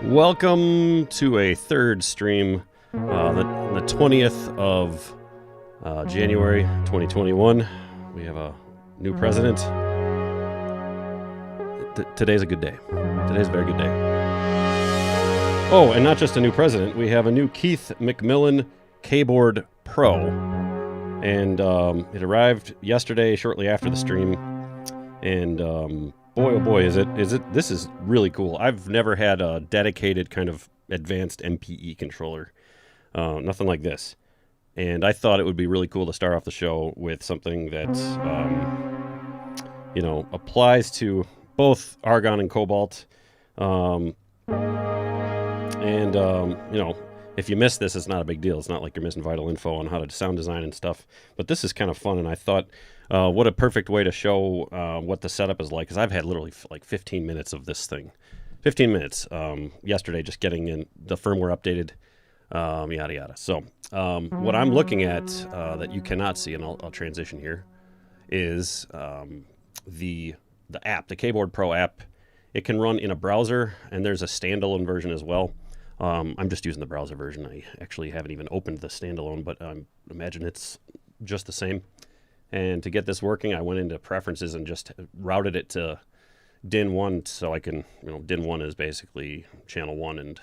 Welcome to a third stream, the 20th of January 2021. We have a new president. Today's a good day. Today's a very good day. Oh, and not just a new president. We have a new Keith McMillan Keyboard Pro. And it arrived yesterday, shortly after the stream. And boy, oh boy, this is really cool. I've never had a dedicated kind of advanced MPE controller. Nothing like this. And I thought it would be really cool to start off the show with something that, applies to both Argon and Cobalt. If you miss this, it's not a big deal. It's not like you're missing vital info on how to sound design and stuff. But this is kind of fun, and I thought, what a perfect way to show what the setup is like, because I've had literally like 15 minutes of this thing. 15 minutes yesterday just getting in the firmware updated, yada yada. So what I'm looking at that you cannot see, and I'll transition here, is the app, the Keyboard Pro app. It can run in a browser, and there's a standalone version as well. I'm just using the browser version. I actually haven't even opened the standalone, but I imagine it's just the same. And to get this working, I went into preferences and just routed it to DIN 1 so I can, DIN 1 is basically channel 1, and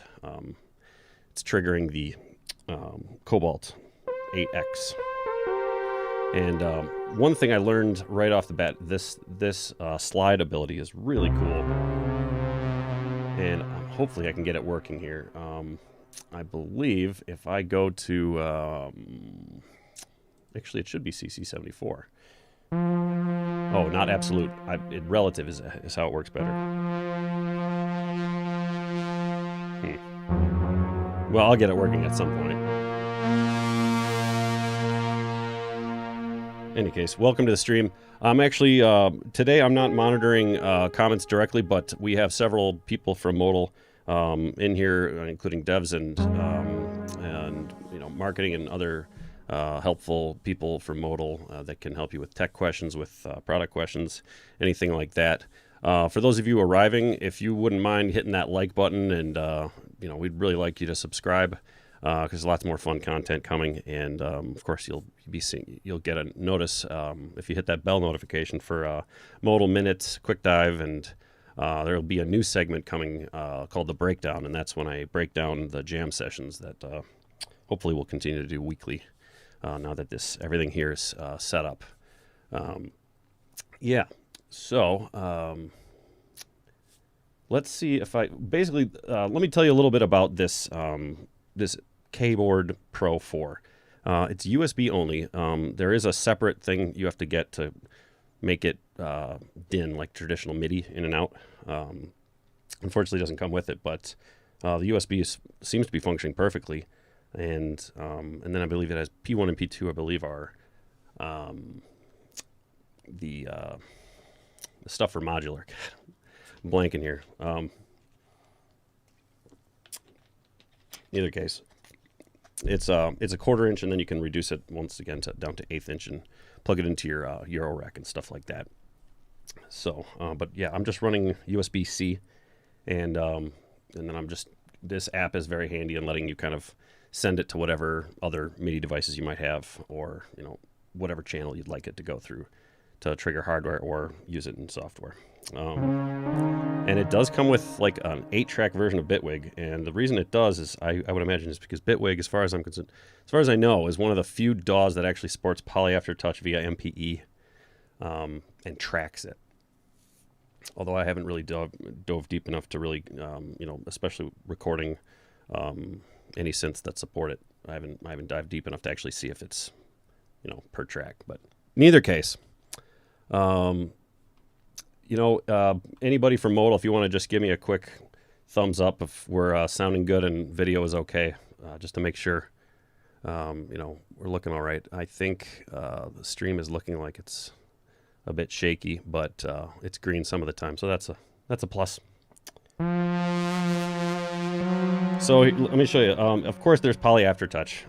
it's triggering the Cobalt 8X. And one thing I learned right off the bat, this slide ability is really cool. And hopefully I can get it working here. I believe if I go to, actually it should be CC74. Oh, not absolute. Relative is how it works better. Well, I'll get it working at some point. In any case, welcome to the stream. I'm actually, today I'm not monitoring comments directly, but we have several people from Modal in here, including devs and marketing and other helpful people from Modal that can help you with tech questions, with product questions, anything like that. For those of you arriving, if you wouldn't mind hitting that like button, and we'd really like you to subscribe, because there's lots more fun content coming, and of course you'll get a notice if you hit that bell notification for Modal Minutes, Quick Dive, and there'll be a new segment coming called The Breakdown, and that's when I break down the jam sessions that hopefully we'll continue to do weekly now that everything here is set up. So let's see if let me tell you a little bit about this this Keyboard Pro 4. It's USB only. There is a separate thing you have to get to make it DIN, like traditional MIDI in and out. Unfortunately, it doesn't come with it, but the USB seems to be functioning perfectly. And then I believe it has P1 and P2, I believe, are the stuff for modular. God, I'm blanking here. Either case, it's a 1/4 inch, and then you can reduce it once again down to 1/8 inch and plug it into your Euro rack and stuff like that. So, but yeah, I'm just running USB-C, and then this app is very handy in letting you kind of send it to whatever other MIDI devices you might have, or whatever channel you'd like it to go through to trigger hardware or use it in software. And it does come with like an 8-track version of Bitwig, and the reason it does is I would imagine is because Bitwig, as far as I'm concerned, as far as I know, is one of the few DAWs that actually supports poly after touch via MPE and tracks it. Although I haven't really dove deep enough to really, especially recording any synths that support it. I haven't dived deep enough to actually see if it's, per track. But in either case, anybody from Modal, if you want to just give me a quick thumbs up if we're sounding good and video is okay, just to make sure, we're looking all right. I think the stream is looking like it's a bit shaky, but it's green some of the time, so that's a plus. So let me show you. Of course, there's poly aftertouch.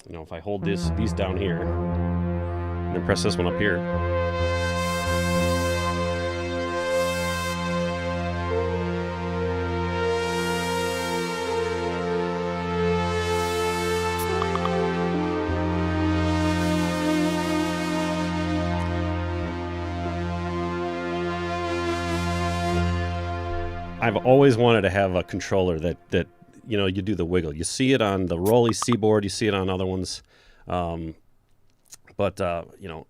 If I hold these down here and then press this one up here, I've always wanted to have a controller that you know, you do the wiggle. You see it on the Rolly Seaboard, you see it on other ones, but you know,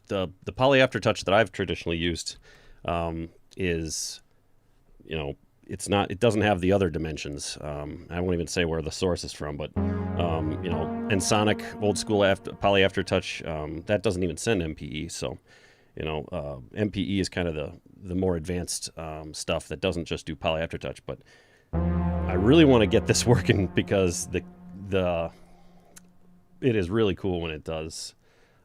the Poly Aftertouch that I've traditionally used is, you know, it doesn't have the other dimensions. I won't even say where the source is from, but you know, Ensoniq old school Poly Aftertouch, that doesn't even send MPE. So, you know, MPE is kind of the more advanced stuff that doesn't just do Poly Aftertouch. But I really want to get this working because it is really cool when it does.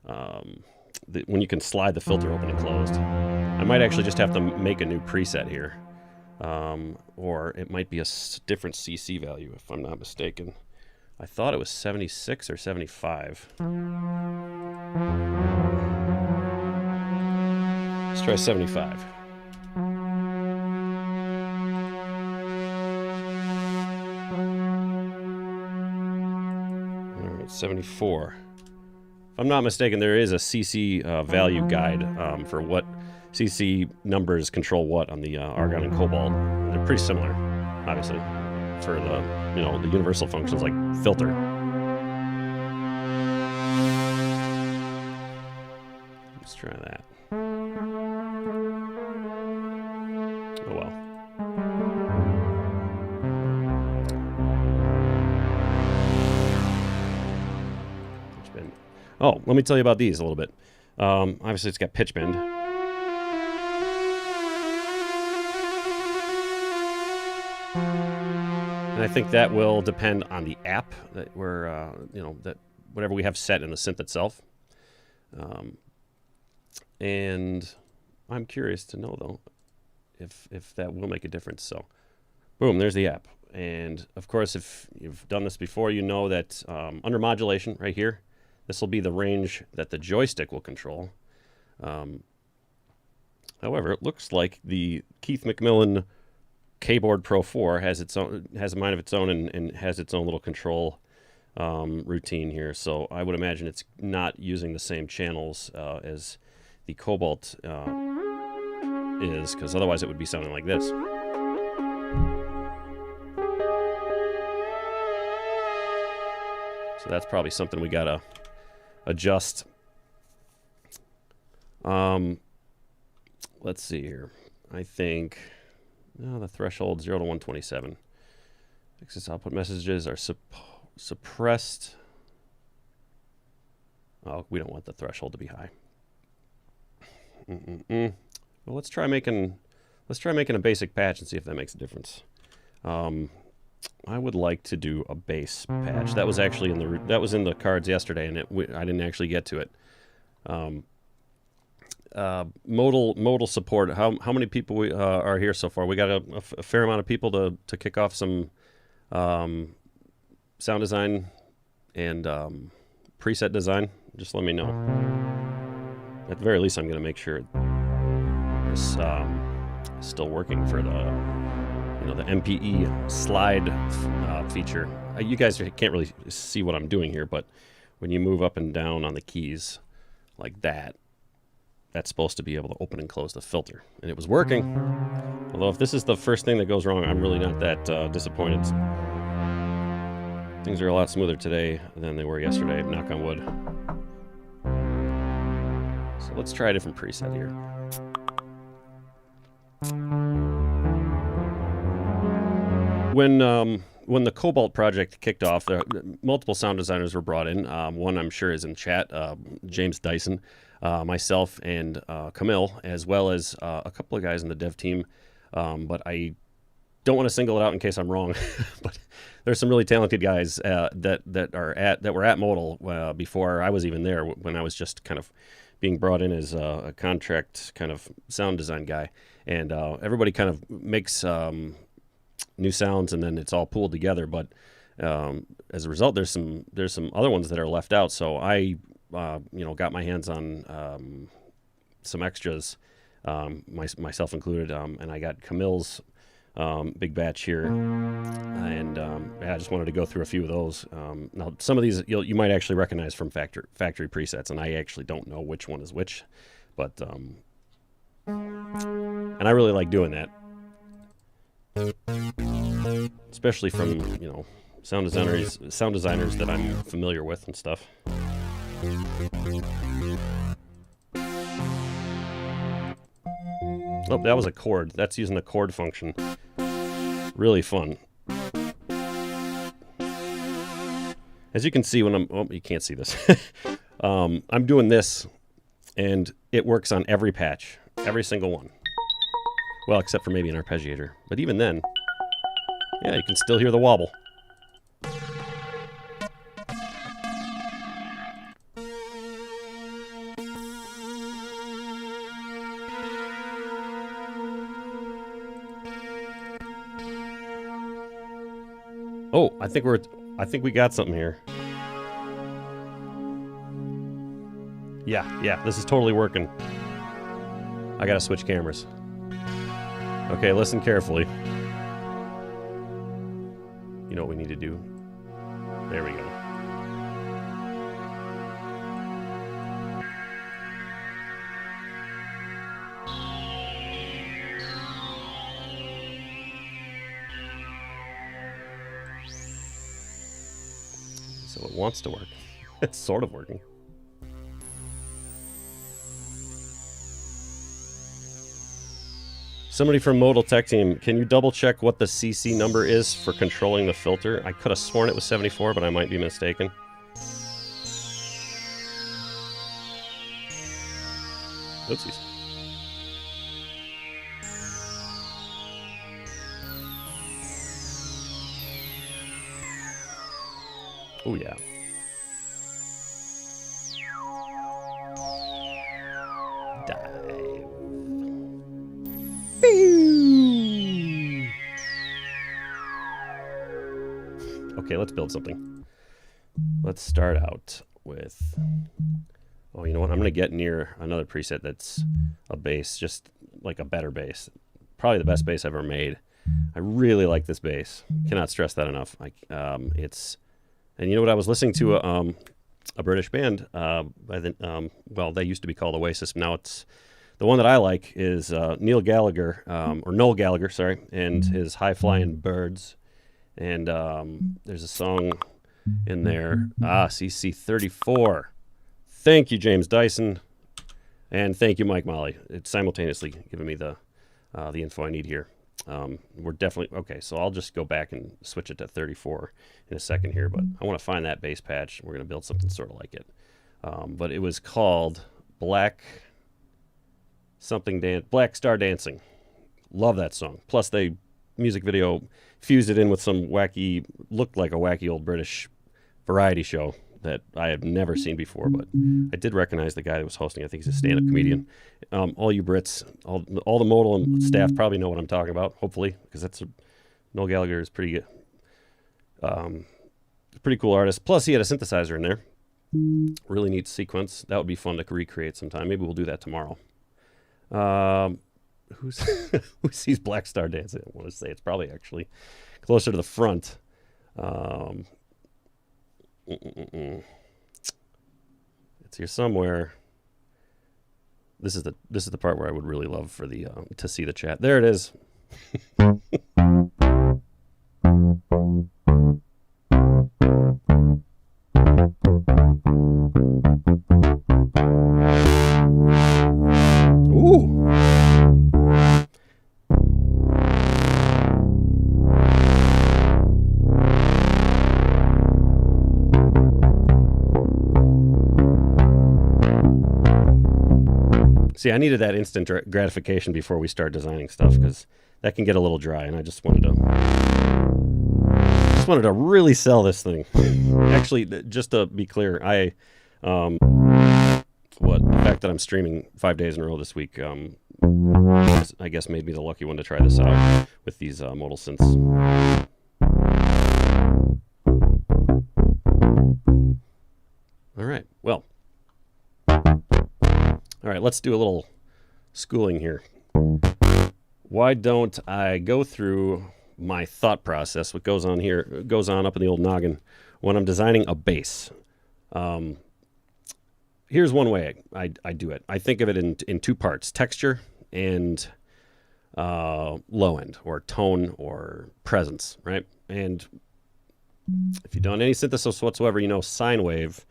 When you can slide the filter open and closed. I might actually just have to make a new preset here. Or it might be a different CC value if I'm not mistaken. I thought it was 76 or 75. Let's try 75. All right, 74. If I'm not mistaken, there is a CC value guide for what CC numbers control what on the Argon and Cobalt. They're pretty similar, obviously, for the, you know, the universal functions like filter. Let's try that. Oh well. Pitch bend. Oh, let me tell you about these a little bit. Obviously, it's got pitch bend. And I think that will depend on the app that we're, you know, that whatever we have set in the synth itself. And I'm curious to know though if that will make a difference. So, boom, there's the app. And of course, if you've done this before, you know that under modulation right here, this will be the range that the joystick will control. However, it looks like the Keith McMillan Keyboard Pro 4 has a mind of its own and has its own little control routine here. So I would imagine it's not using the same channels as the Cobalt is, because otherwise it would be sounding like this. So that's probably something we gotta adjust. Let's see here. I think the threshold 0 to 127. Access output messages are suppressed. Oh, we don't want the threshold to be high. Well, let's try making a basic patch and see if that makes a difference. I would like to do a bass patch. That was actually in the cards yesterday, and I didn't actually get to it. Modal support. How many people are here so far? We got a fair amount of people to kick off some sound design and preset design. Just let me know. At the very least, I'm going to make sure this is still working for the MPE slide feature. You guys can't really see what I'm doing here, but when you move up and down on the keys like that, that's supposed to be able to open and close the filter. And it was working. Although if this is the first thing that goes wrong, I'm really not that disappointed. Things are a lot smoother today than they were yesterday, knock on wood. So let's try a different preset here. When the Cobalt project kicked off, multiple sound designers were brought in. One I'm sure is in chat, James Dyson, myself, and Camille, as well as a couple of guys in the dev team. But I don't want to single it out in case I'm wrong. But there's some really talented guys that were at Modal before I was even there, when I was just kind of being brought in as a contract kind of sound design guy. And everybody kind of makes new sounds, and then it's all pulled together. But as a result, there's some other ones that are left out. So I got my hands on some extras, myself included, and I got Camille's big batch here, and I just wanted to go through a few of those. Now, some of these you might actually recognize from factory presets, and I actually don't know which one is which, but and I really like doing that. especially from, you know, sound designers that I'm familiar with and stuff. Oh, that was a chord. That's using the chord function. Really fun. As you can see when I'm... Oh, you can't see this. I'm doing this, and it works on every patch. Every single one. Well, except for maybe an arpeggiator. But even then, yeah, you can still hear the wobble. Oh, I think we got something here. Yeah, this is totally working. I gotta switch cameras. Okay, listen carefully. You know what we need to do? There we go. So it wants to work. It's sort of working. Somebody from Modal Tech Team, can you double check what the CC number is for controlling the filter? I could have sworn it was 74, but I might be mistaken. Oopsies. Oh yeah. Dive. Okay, let's build something. Let's start out with... Oh, you know what? I'm going to get near another preset that's a bass, just like a better bass. Probably the best bass I've ever made. I really like this bass. Cannot stress that enough. It's... And you know what? I was listening to a British band by the... well, they used to be called Oasis. Now it's... The one that I like is Neil Gallagher, or Noel Gallagher, sorry, and his High Flying Birds. And there's a song in there, CC 34. Thank you, James Dyson, and thank you, Mike Molly. It's simultaneously giving me the info I need here. We're definitely okay. So I'll just go back and switch it to 34 in a second here. But I want to find that bass patch. We're going to build something sort of like it. But it was called Black Star Dancing. Love that song. Plus, the music video fused it in with some looked like a wacky old British variety show that I have never seen before, but I did recognize the guy that was hosting. I think he's a stand-up comedian. All you Brits, all the Modal and staff probably know what I'm talking about, hopefully, because Noel Gallagher is pretty cool artist. Plus, he had a synthesizer in there. Really neat sequence. That would be fun to recreate sometime. Maybe we'll do that tomorrow. Who sees Black Star Dancing? I want to say it's probably actually closer to the front. It's here somewhere. This is the part where I would really love for the to see the chat. There it is. Ooh. See, I needed that instant gratification before we start designing stuff, because that can get a little dry, and I just wanted to really sell this thing. Actually, just to be clear, the fact that I'm streaming 5 days in a row this week, I guess made me the lucky one to try this out with these modal synths. All right, well. All right, let's do a little schooling here. Why don't I go through my thought process, what goes on here, goes on up in the old noggin when I'm designing a bass. Here's one way I do it. I think of it in two parts, texture and low end or tone or presence, right? And if you've done any synthesis whatsoever, you know sine wave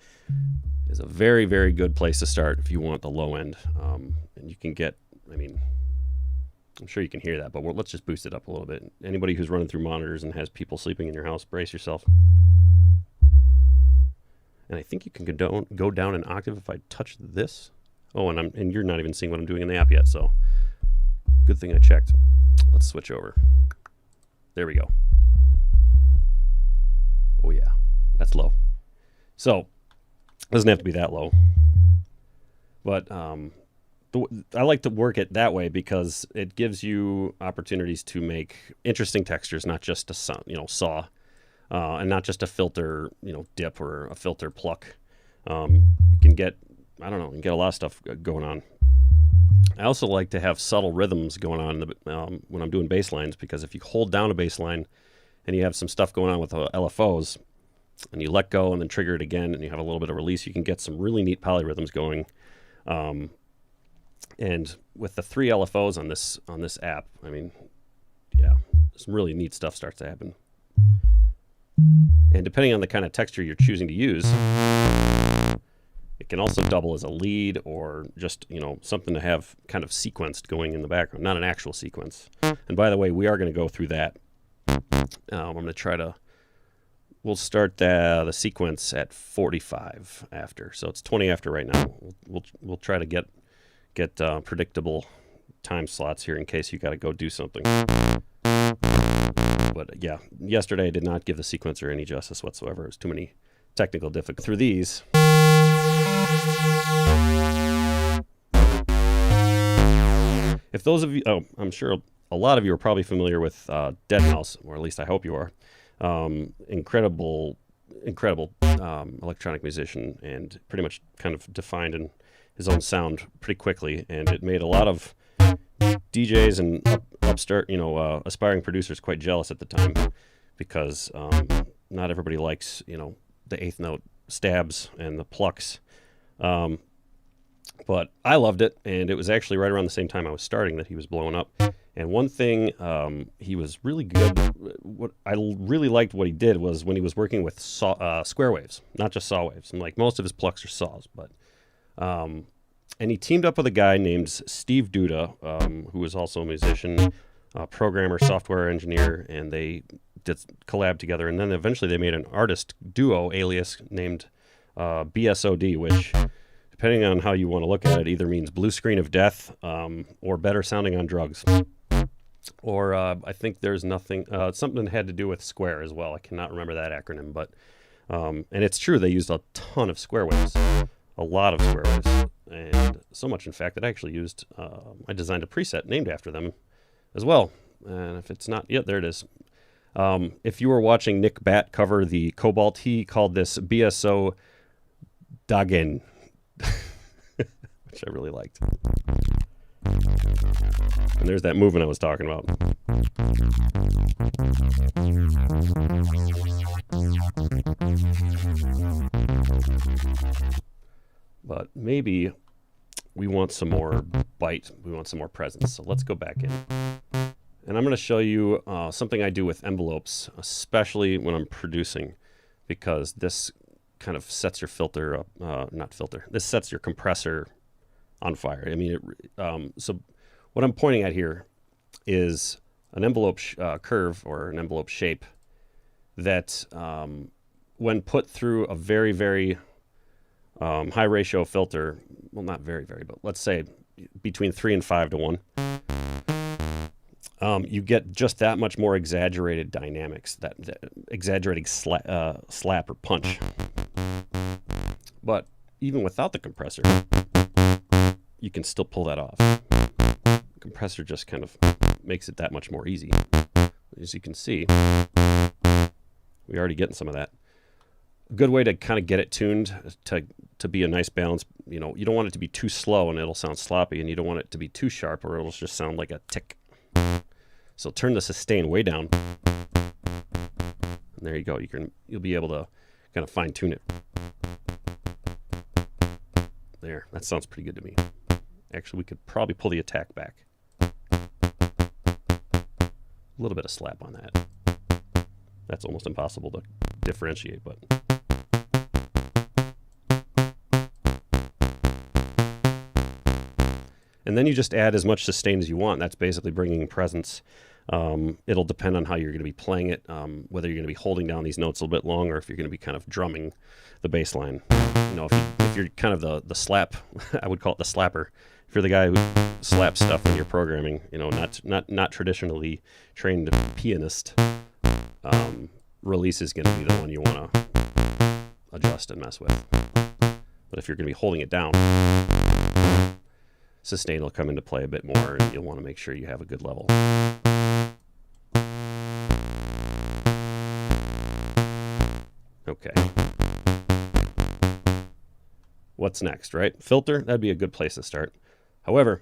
is a very, very good place to start if you want the low end. And you can get, I mean, I'm sure you can hear that, but let's just boost it up a little bit. Anybody who's running through monitors and has people sleeping in your house, brace yourself. And I think you can go down an octave if I touch this. Oh, and you're not even seeing what I'm doing in the app yet, so good thing I checked. Let's switch over. There we go. Oh yeah, that's low. So it doesn't have to be that low, but I like to work it that way because it gives you opportunities to make interesting textures, not just a saw, and not just a filter dip or a filter pluck. You can get you can get a lot of stuff going on. I also like to have subtle rhythms going on when I'm doing bass lines, because if you hold down a bass line and you have some stuff going on with LFOs and you let go and then trigger it again and you have a little bit of release, you can get some really neat polyrhythms going. And with the 3 LFOs on this app, I mean, yeah, some really neat stuff starts to happen. And depending on the kind of texture you're choosing to use, it can also double as a lead or just, something to have kind of sequenced going in the background, not an actual sequence. And by the way, we are going to go through that. I'm going to we'll start the sequence at 45 after. So it's 20 after right now. We'll try to get predictable time slots here in case you got to go do something. But yeah, yesterday I did not give the sequencer any justice whatsoever. It was too many technical difficulties through these. If those of you, I'm sure a lot of you are probably familiar with Deadmau5, or at least I hope you are. Incredible electronic musician, and pretty much kind of defined in his own sound pretty quickly, and it made a lot of DJs and upstart, aspiring producers quite jealous at the time, because not everybody likes, the eighth note stabs and the plucks. But I loved it, and it was actually right around the same time I was starting that he was blowing up. And one thing he was really good, what I really liked what he did was when he was working with square waves, not just saw waves. And like most of his plucks are saws, but and he teamed up with a guy named Steve Duda, who was also a musician, programmer, software engineer, and they did collab together. And then eventually they made an artist duo alias named BSOD, which, depending on how you want to look at it, either means blue screen of death or better sounding on drugs. Or I think there's something had to do with square as well. I cannot remember that acronym, but and it's true, they used a ton of square waves, a lot of square waves, and so much in fact that I actually used, I designed a preset named after them as well. And if it's not, there it is. If you were watching Nick Batt cover the Cobalt, he called this BSO Dagen, which I really liked. And there's that movement I was talking about. But maybe we want some more bite. We want some more presence. So let's go back in. And I'm going to show you something I do with envelopes, especially when I'm producing, because this kind of sets your filter up, this sets your compressor on fire. I mean, so what I'm pointing at here is an envelope curve or an envelope shape that when put through a very, very high ratio filter, well, not very, very, but let's say between 3 and 5 to 1, you get just that much more exaggerated dynamics, that exaggerating slap or punch. But even without the compressor, you can still pull that off. The compressor just kind of makes it that much more easy. As you can see, we're already getting some of that. A good way to kind of get it tuned to be a nice balance, you don't want it to be too slow and it'll sound sloppy, and you don't want it to be too sharp or it'll just sound like a tick. So turn the sustain way down. And there you go. You'll be able to kind of fine tune it. There, that sounds pretty good to me. Actually, we could probably pull the attack back. a little bit of slap on that. That's almost impossible to differentiate, but and then you just add as much sustain as you want. That's basically bringing presence. It'll depend on how you're going to be playing it, whether you're going to be holding down these notes a little bit longer, or if you're going to be kind of drumming the bass line. You know, if you're kind of the slap, I would call it the slapper. If you're the guy who slaps stuff when you're programming, you know, not traditionally trained pianist, release is going to be the one you want to adjust and mess with. But if you're going to be holding it down, sustain will come into play a bit more, and you'll want to make sure you have a good level. Okay. What's next, right? Filter, that'd be a good place to start. However,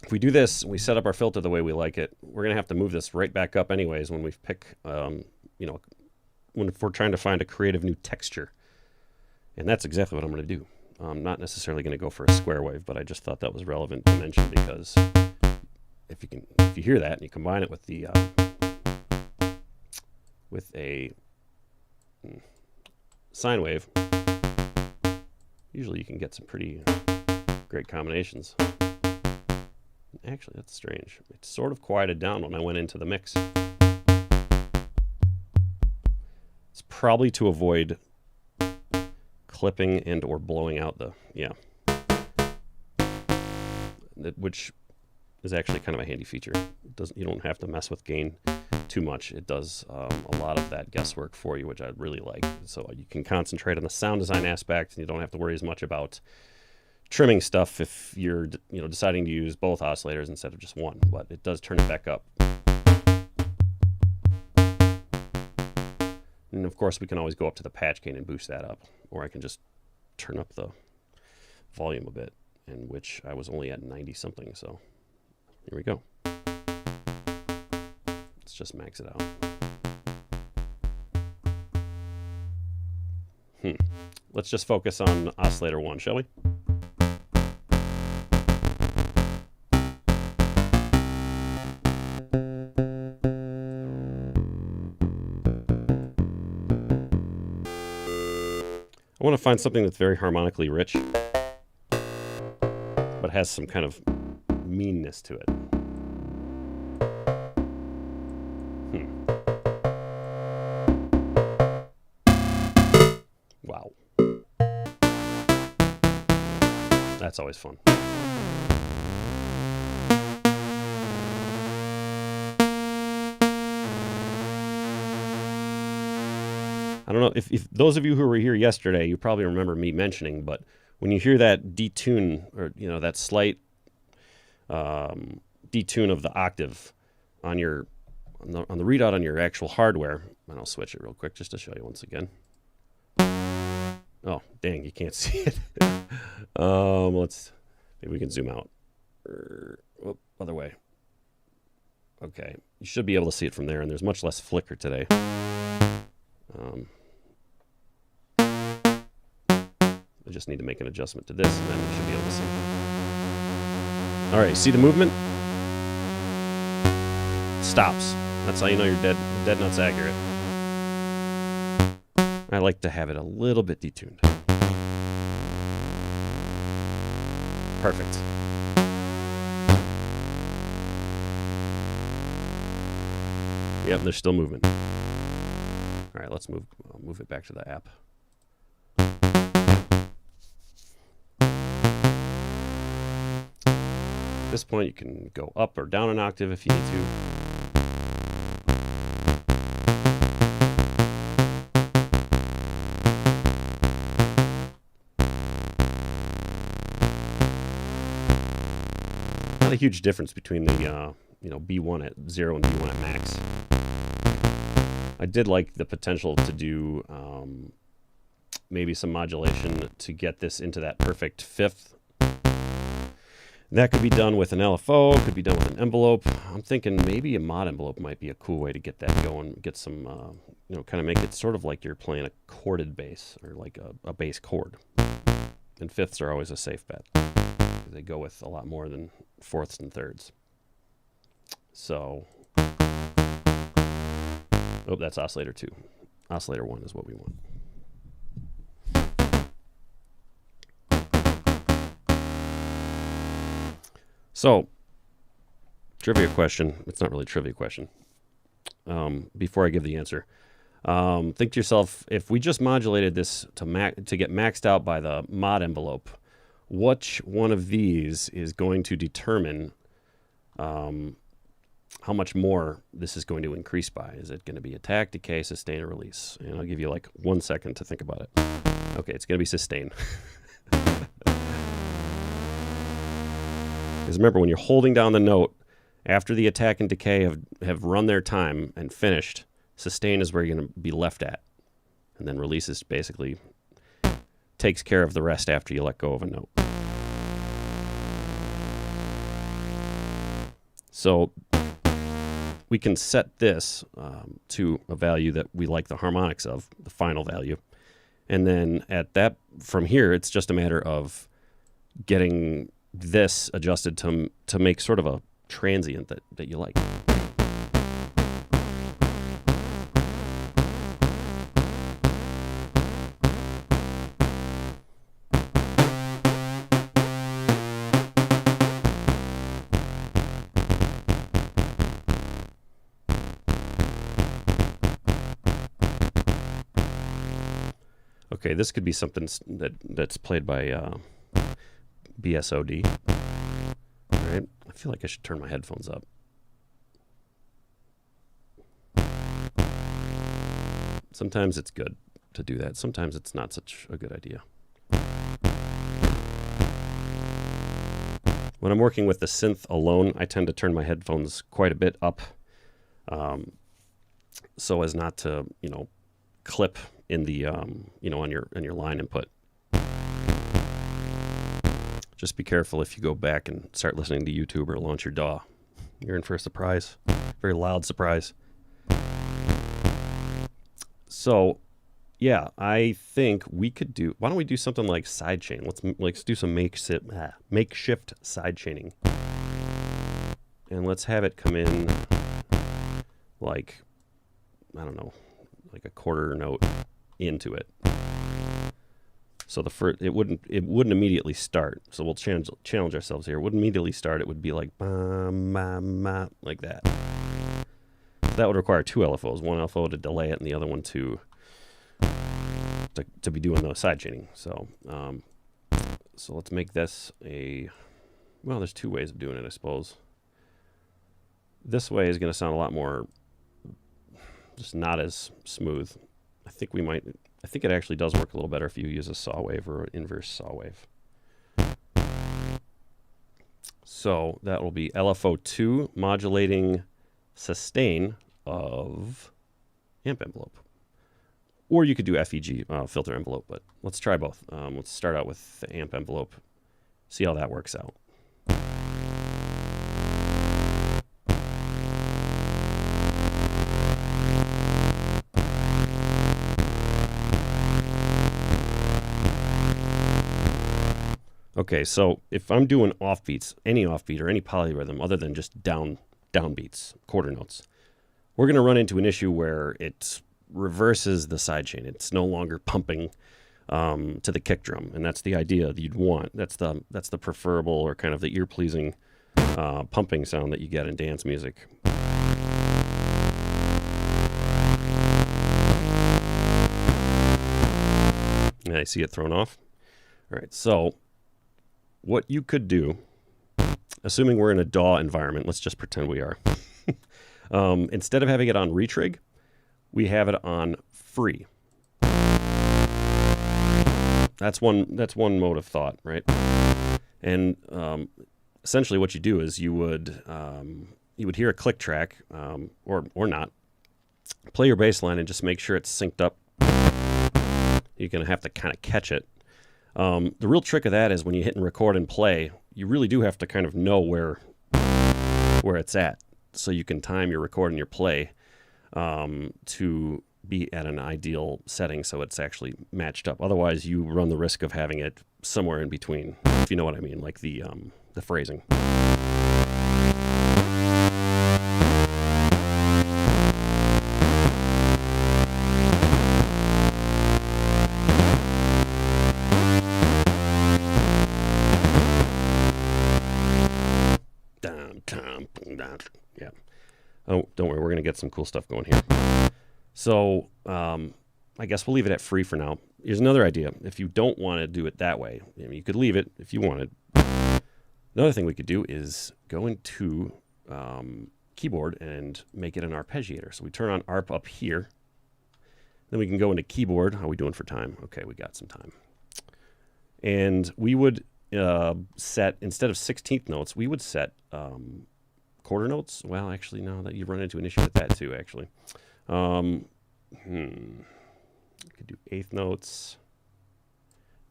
if we do this, we set up our filter the way we like it, we're going to have to move this right back up anyways when we pick, you know, if we're trying to find a creative new texture. And that's exactly what I'm going to do. I'm not necessarily going to go for a square wave, but I just thought that was relevant to mention, because if you hear that and you combine it with the with a sine wave, usually you can get some pretty great combinations. Actually, that's strange. It sort of quieted down when I went into the mix. It's probably to avoid clipping and or blowing out the, which is actually kind of a handy feature. You don't have to mess with gain too much. It does a lot of that guesswork for you, which I really like. So you can concentrate on the sound design aspect, and you don't have to worry as much about trimming stuff if you're deciding to use both oscillators instead of just one. But it does turn it back up. And of course, we can always go up to the patch gain and boost that up, or I can just turn up the volume a bit, in which I was only at 90 something. So here we go. Let's just max it out. Let's just focus on oscillator 1, shall we? I want to find something that's very harmonically rich, but has some kind of meanness to it. Wow. That's always fun. I don't know if those of you who were here yesterday, you probably remember me mentioning, but when you hear that detune, or that slight detune of the octave on the readout on your actual hardware, and I'll switch it real quick just to show you once again. Oh, dang, you can't see it. Maybe we can zoom out. Other way. Okay, you should be able to see it from there, and there's much less flicker today. I just need to make an adjustment to this, and then you should be able to see. All right, see the movement? Stops. That's how you know you're dead nuts accurate. I like to have it a little bit detuned. Perfect. Yep, there's still movement. All right, let's move it back to the app. At this point, you can go up or down an octave if you need to. Not a huge difference between the B1 at 0 and B1 at max. I did like the potential to do maybe some modulation to get this into that perfect fifth. That could be done with an LFO, could be done with an envelope. I'm thinking maybe a mod envelope might be a cool way to get that going, get some, kind of make it sort of like you're playing a chorded bass, or like a bass chord. And fifths are always a safe bet. They go with a lot more than fourths and thirds. So Oh, that's oscillator 2. Oscillator 1 is what we want. So, trivia question. It's not really a trivia question. Before I give the answer, think to yourself, if we just modulated this to get maxed out by the mod envelope, which one of these is going to determine how much more this is going to increase by? Is it going to be attack, decay, sustain, or release? And I'll give you like 1 second to think about it. Okay, it's going to be sustain. Because remember, when you're holding down the note, after the attack and decay have run their time and finished, sustain is where you're going to be left at. And then release is basically takes care of the rest after you let go of a note. So we can set this to a value that we like the harmonics of, the final value. And then from here, it's just a matter of getting this adjusted to make sort of a transient that you like. Okay, this could be something that's played by BSOD. Right? I feel like I should turn my headphones up. Sometimes it's good to do that. Sometimes it's not such a good idea. When I'm working with the synth alone, I tend to turn my headphones quite a bit up, so as not to, clip in the, on your line input. Just be careful if you go back and start listening to YouTube or launch your DAW. You're in for a surprise, very loud surprise. So, yeah, I think we could do. Why don't we do something like sidechain? Let's do some makeshift sidechaining, and let's have it come in like, I don't know, like a quarter note into it. So it wouldn't immediately start. So we'll challenge ourselves here. It wouldn't immediately start. It would be like like that. So that would require 2 LFOs. One LFO to delay it, and the other one to be doing the sidechaining. So so let's make this well, there's 2 ways of doing it, I suppose. This way is going to sound a lot more, just not as smooth. I think it actually does work a little better if you use a saw wave or an inverse saw wave. So that will be LFO2 modulating sustain of amp envelope. Or you could do FEG filter envelope, but let's try both. Let's start out with the amp envelope, see how that works out. Okay, so if I'm doing offbeats, any offbeat or any polyrhythm other than just downbeats, quarter notes, we're going to run into an issue where it reverses the sidechain. It's no longer pumping to the kick drum, and that's the idea that you'd want. That's the preferable or kind of the ear-pleasing pumping sound that you get in dance music. And I see it thrown off. All right, so what you could do, assuming we're in a DAW environment, let's just pretend we are. Instead of having it on retrig, we have it on free. That's one mode of thought, right? And essentially, what you do is you would hear a click track, or not, play your bass line and just make sure it's synced up. You're gonna have to kind of catch it. The real trick of that is when you hit and record and play, you really do have to kind of know where it's at, so you can time your record and your play to be at an ideal setting so it's actually matched up. Otherwise, you run the risk of having it somewhere in between, if you know what I mean, like the phrasing. Oh, don't worry, we're going to get some cool stuff going here. So I guess we'll leave it at free for now. Here's another idea. If you don't want to do it that way, I mean, you could leave it if you wanted. Another thing we could do is go into keyboard and make it an arpeggiator. So we turn on ARP up here. Then we can go into keyboard. How are we doing for time? Okay, we got some time. And we would set, instead of 16th notes, we would set quarter notes. Well, actually, no, that you run into an issue with that too, actually. We could do eighth notes.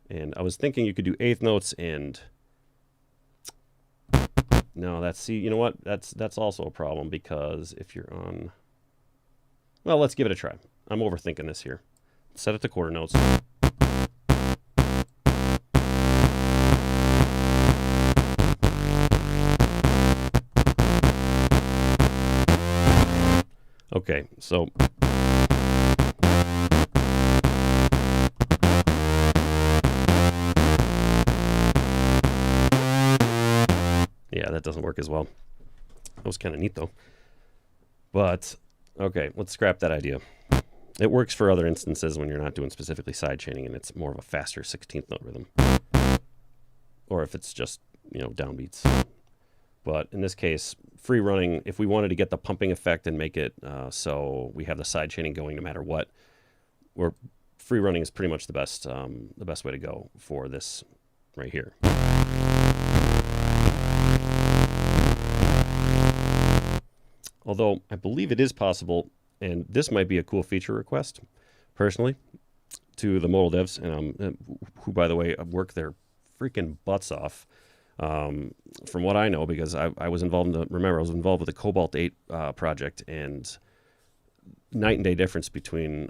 And I was thinking you could do eighth notes and... No, that's, see, you know what? That's also a problem, because if you're on... Well, let's give it a try. I'm overthinking this here. Set it to quarter notes. Okay, so... Yeah, that doesn't work as well. That was kind of neat, though. But, okay, let's scrap that idea. It works for other instances when you're not doing specifically sidechaining and it's more of a faster 16th note rhythm. Or if it's just, you know, downbeats. But in this case, free running, if we wanted to get the pumping effect and make it so we have the sidechaining going no matter what, free running is pretty much the best way to go for this right here. Although I believe it is possible, and this might be a cool feature request, personally, to the Modal devs, and who, by the way, work their freaking butts off. From what I know, because I was involved in I was involved with the Cobalt 8 project, and night and day difference between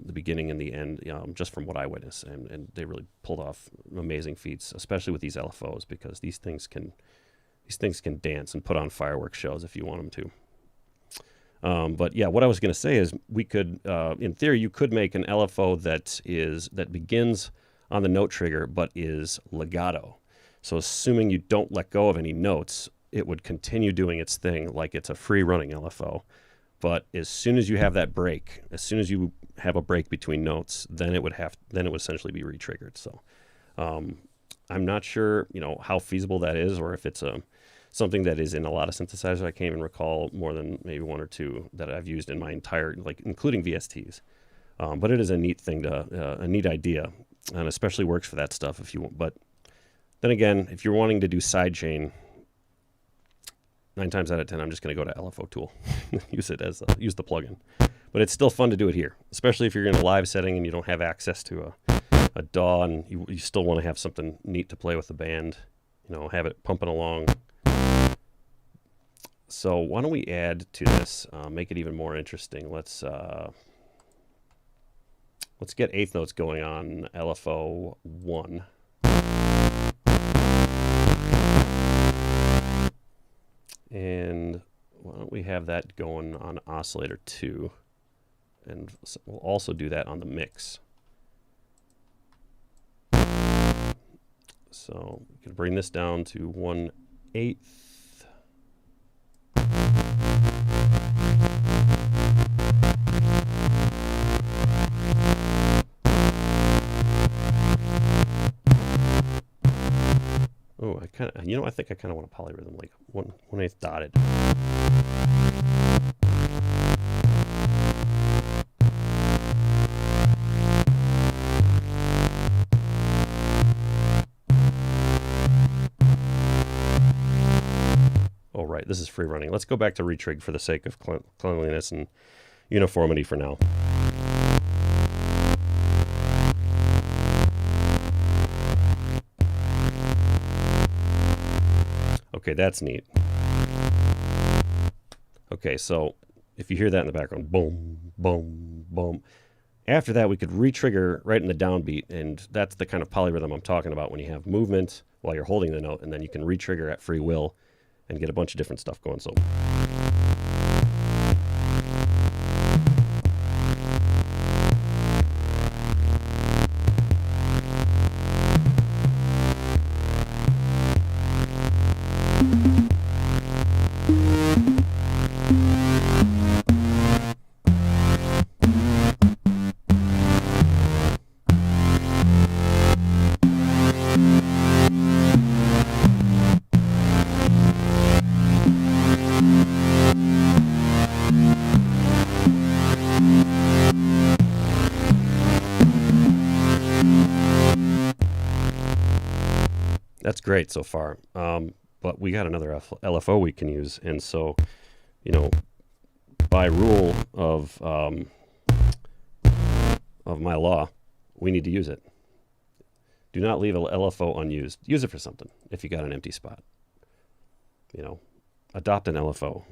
the beginning and the end, just from what I witnessed, and they really pulled off amazing feats, especially with these LFOs, because these things can dance and put on fireworks shows if you want them to. But yeah, what I was going to say is we could, in theory, you could make an LFO that begins on the note trigger but is legato. So assuming you don't let go of any notes, it would continue doing its thing like it's a free running LFO. But as soon as you have that break, as soon as you have a break between notes, then it would essentially be re-triggered. So I'm not sure, how feasible that is, or if it's something that is in a lot of synthesizers. I can't even recall more than maybe one or two that I've used in my entire, including VSTs. But it is a neat thing a neat idea, and especially works for that stuff if you want. But then again, if you're wanting to do sidechain, 9 times out of 10, I'm just going to go to LFO tool, use the plugin. But it's still fun to do it here, especially if you're in a live setting and you don't have access to a DAW, and you still want to have something neat to play with the band, have it pumping along. So why don't we add to this, make it even more interesting. Let's get eighth notes going on LFO 1. And why don't we have that going on oscillator 2, and we'll also do that on the mix. So we can bring this down to 1/8. Oh, I think I kind of want a polyrhythm, like 1/8 dotted. Oh, right, this is free running. Let's go back to retrig for the sake of cleanliness and uniformity for now. Okay, that's neat. Okay, so if you hear that in the background, boom, boom, boom. After that, we could re-trigger right in the downbeat, and that's the kind of polyrhythm I'm talking about, when you have movement while you're holding the note, and then you can re-trigger at free will and get a bunch of different stuff going. So. That's great so far. But we got another LFO we can use, and so, you know, by rule of my law, we need to use it. Do not leave an LFO unused. Use it for something if you got an empty spot. You know, adopt an LFO.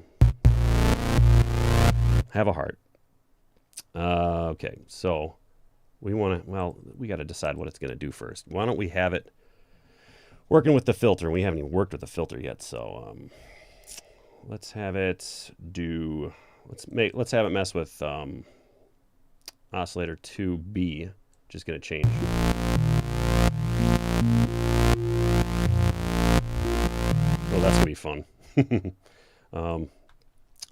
Have a heart. Okay, so we want to, well, we got to decide what it's going to do first. Why don't we have it working with the filter? We haven't even worked with the filter yet, so let's have it do, let's have it mess with oscillator 2B, which is going to change. Oh, that's going to be fun. Or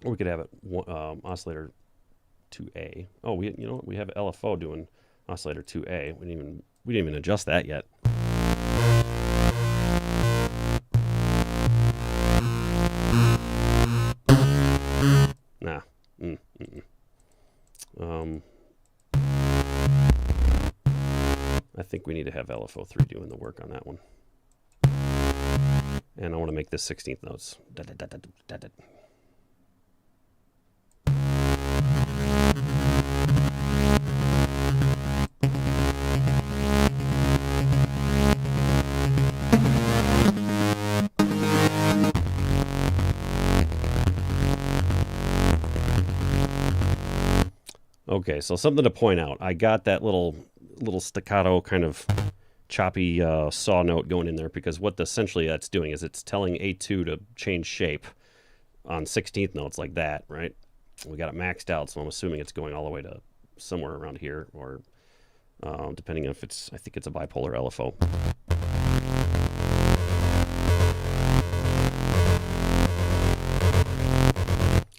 we could have it oscillator 2A. Oh, you know what? We have LFO doing oscillator 2A. We didn't even adjust that yet. Nah. I think we need to have LFO3 doing the work on that one. And I want to make this 16th notes. Okay, so something to point out. I got that little staccato kind of choppy saw note going in there because what essentially that's doing is it's telling A2 to change shape on 16th notes like that, right? We got it maxed out, so I'm assuming it's going all the way to somewhere around here, or depending on if it's, I think it's a bipolar LFO.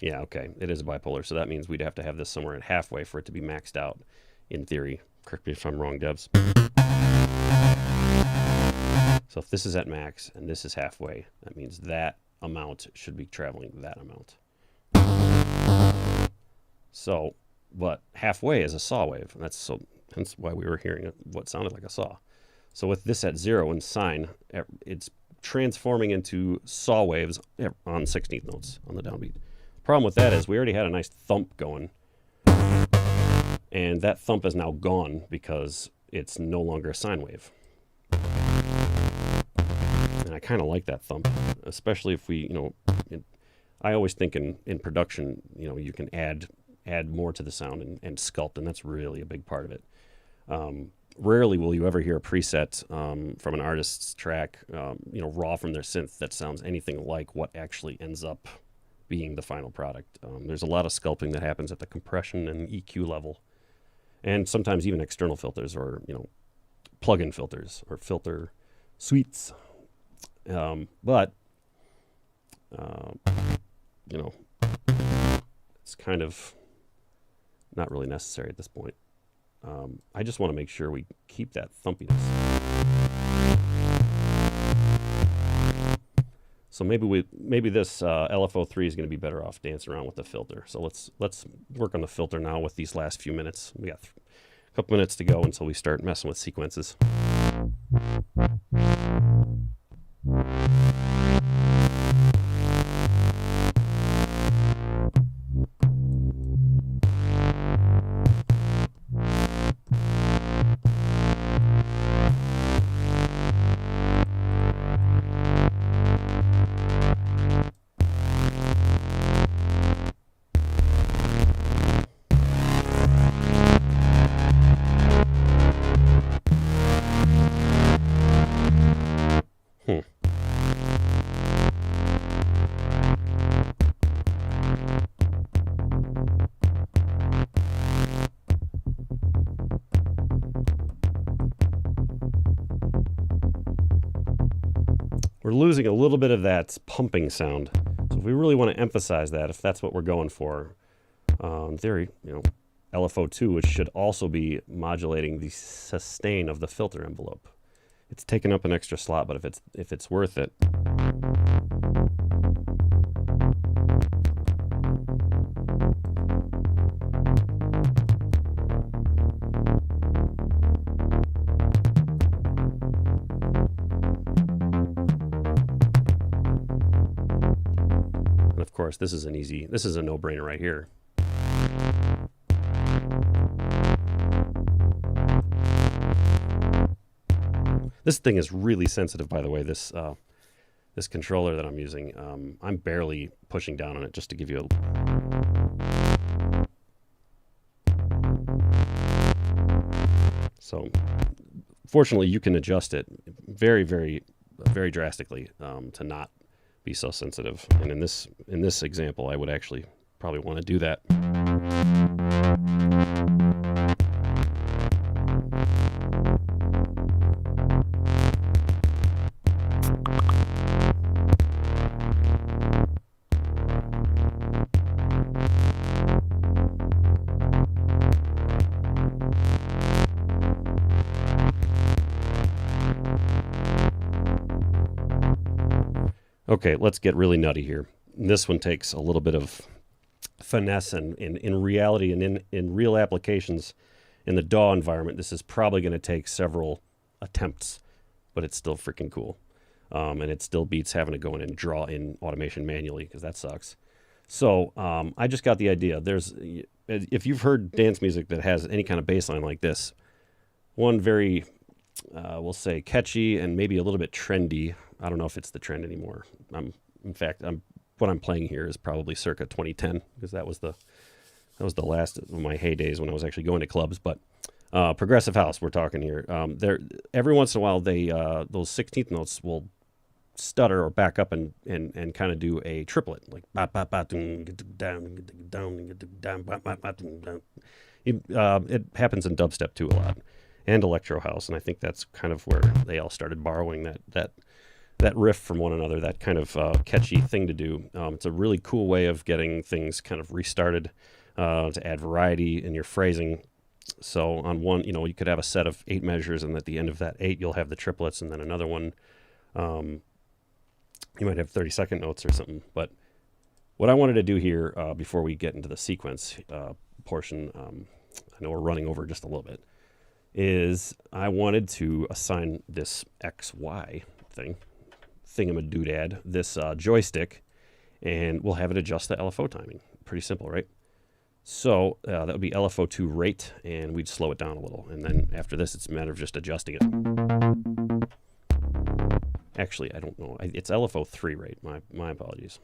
Yeah, okay, it is a bipolar, so that means we'd have to have this somewhere at halfway for it to be maxed out, in theory. Correct me if I'm wrong, Debs. So if this is at max and this is halfway, that means that amount should be traveling that amount. So, but halfway is a saw wave, and that's hence why we were hearing what sounded like a saw. So with this at 0 in sine, it's transforming into saw waves on 16th notes on the downbeat. Problem with that is we already had a nice thump going, and that thump is now gone because it's no longer a sine wave. And I kind of like that thump, especially if we, you know, I always think in production, you know, you can add more to the sound and sculpt, and that's really a big part of it. Rarely will you ever hear a preset from an artist's track, you know, raw from their synth that sounds anything like what actually ends up being the final product. There's a lot of sculpting that happens at the compression and EQ level, and sometimes even external filters, or, you know, plug-in filters or filter suites. But you know, it's kind of not really necessary at this point. I just want to make sure we keep that thumpiness. So maybe this LFO3 is going to be better off dancing around with the filter. So let's work on the filter now with these last few minutes. We got a couple minutes to go until we start messing with sequences. We're losing a little bit of that pumping sound. So if we really want to emphasize that, if that's what we're going for, in theory, you know, LFO2, which should also be modulating the sustain of the filter envelope. It's taking up an extra slot, but if it's worth it. course, this is a no-brainer right here. This thing is really sensitive, by the way, this controller that I'm using. I'm barely pushing down on it just to give you a... So, fortunately, you can adjust it very, very, very drastically to not be so sensitive. And in this example, I would actually probably want to do that. Okay, let's get really nutty here. This one takes a little bit of finesse, and in reality and in real applications in the DAW environment, this is probably going to take several attempts, but it's still freaking cool. And it still beats having to go in and draw in automation manually, because that sucks. So I just got the idea. If you've heard dance music that has any kind of bass line like this, one very, we'll say, catchy and maybe a little bit trendy. I don't know if it's the trend anymore. What I'm playing here is probably circa 2010, because that was the last of my heydays when I was actually going to clubs. But progressive house, we're talking here. Every once in a while, those 16th notes will stutter or back up and kind of do a triplet, like it happens in dubstep too a lot, and electro house, and I think that's kind of where they all started borrowing that riff from one another, that kind of catchy thing to do. It's a really cool way of getting things kind of restarted, to add variety in your phrasing. So on one, you could have a set of 8 measures, and at the end of that 8, you'll have the triplets, and then another one, you might have 30-second notes or something. But what I wanted to do here, before we get into the sequence portion, I know we're running over just a little bit, is I wanted to assign this XY thingamadoodad, this joystick, and we'll have it adjust the LFO timing. Pretty simple, right? So that would be LFO2 rate, and we'd slow it down a little. And then after this, it's a matter of just adjusting it. Actually, I don't know. It's LFO3 rate. My apologies.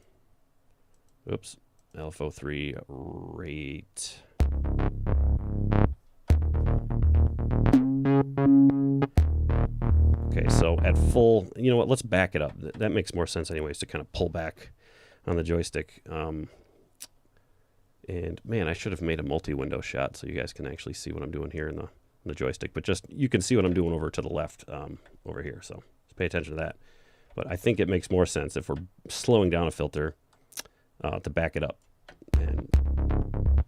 Oops. LFO3 rate. Okay, so at full, you know what, let's back it up. That makes more sense anyways, to kind of pull back on the joystick. And man, I should have made a multi-window shot so you guys can actually see what I'm doing here in the joystick. But just, you can see what I'm doing over to the left over here, so just pay attention to that. But I think it makes more sense if we're slowing down a filter to back it up. And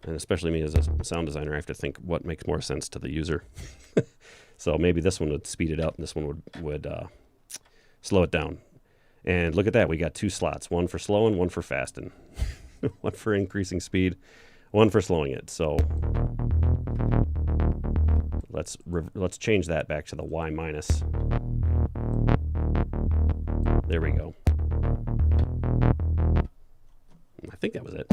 especially me as a sound designer, I have to think what makes more sense to the user. So maybe this one would speed it up, and this one would slow it down. And look at that, we got 2 slots, one for slowing, one for fasting. One for increasing speed, one for slowing it. So let's change that back to the Y minus. There we go. I think that was it.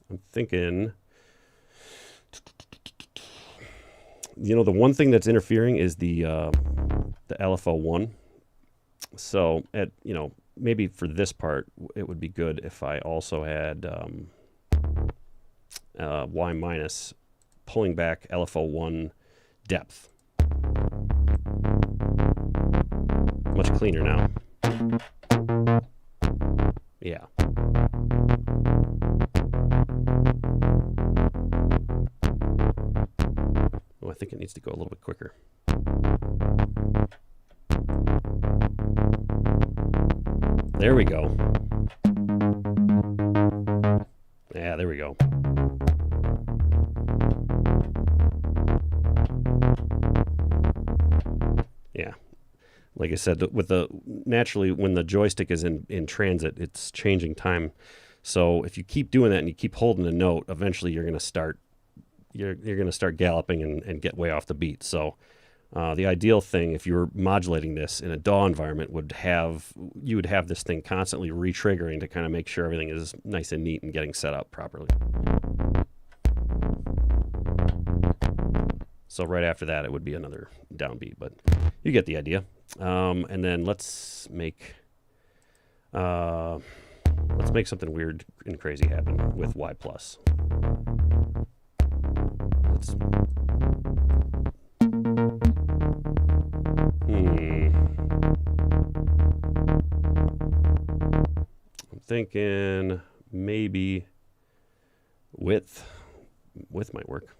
I'm thinking, the one thing that's interfering is the LFO1. So maybe for this part, it would be good if I also had Y minus pulling back LFO1 depth. Much cleaner now. Yeah. Oh, I think it needs to go a little bit quicker. There we go. Yeah, there we go. Yeah. Like I said, naturally when the joystick is in transit, it's changing time. So if you keep doing that and you keep holding a note, eventually you're going to start you're going to start galloping and get way off the beat. So the ideal thing, if you're modulating this in a DAW environment, you would have this thing constantly re-triggering to kind of make sure everything is nice and neat and getting set up properly. So right after that, it would be another downbeat, but you get the idea. And then let's make something weird and crazy happen with Y+. I'm thinking maybe width might work.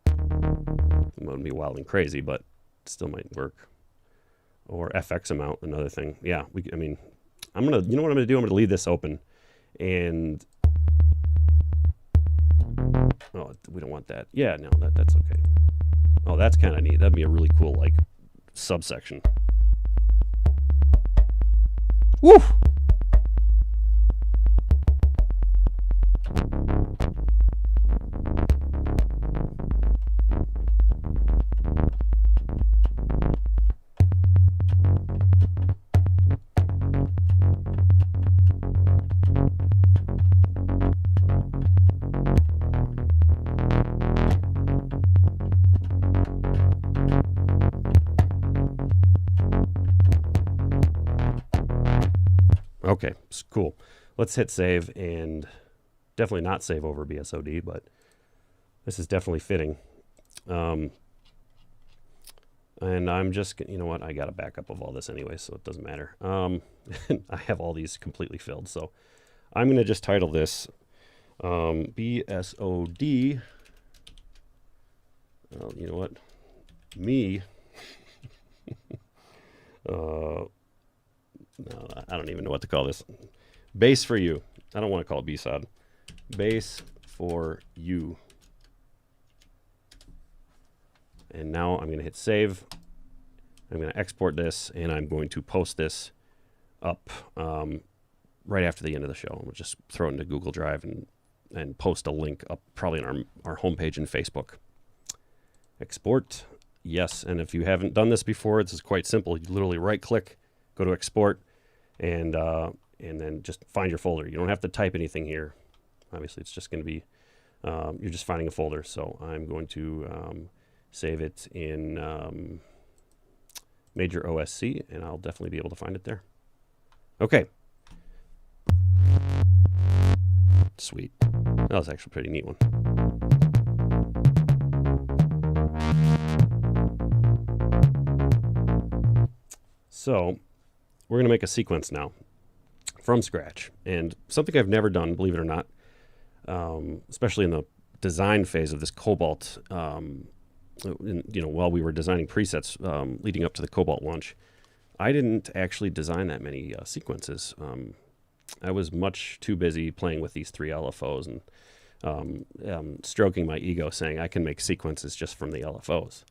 It wouldn't be wild and crazy, but it still might work. Or FX amount, another thing. Yeah, I mean, you know what I'm gonna do? I'm gonna leave this open, and oh, we don't want that. Yeah, no, that's okay. Oh, that's kind of neat. That'd be a really cool like subsection. Woo! Okay, cool. Let's hit save, and definitely not save over BSOD, but this is definitely fitting. And I'm just, you know what, I got a backup of all this anyway, so it doesn't matter. I have all these completely filled, so I'm going to just title this BSOD. You know what? Me. No, I don't even know what to call this. Bass for you. I don't want to call it B-side. Bass for you. And now I'm going to hit save. I'm going to export this, and I'm going to post this up right after the end of the show. We'll just throw it into Google Drive and post a link up probably on our homepage in Facebook. Export. Yes, and if you haven't done this before, this is quite simple. You literally right-click, go to export, and then just find your folder. You don't have to type anything here. Obviously, it's just going to be, you're just finding a folder. So I'm going to save it in Major OSC, and I'll definitely be able to find it there. Okay. Sweet. That was actually a pretty neat one. So we're going to make a sequence now from scratch, and something I've never done, believe it or not, especially in the design phase of this Cobalt. While we were designing presets leading up to the Cobalt launch, I didn't actually design that many sequences. I was much too busy playing with these 3 LFOs and stroking my ego, saying I can make sequences just from the LFOs.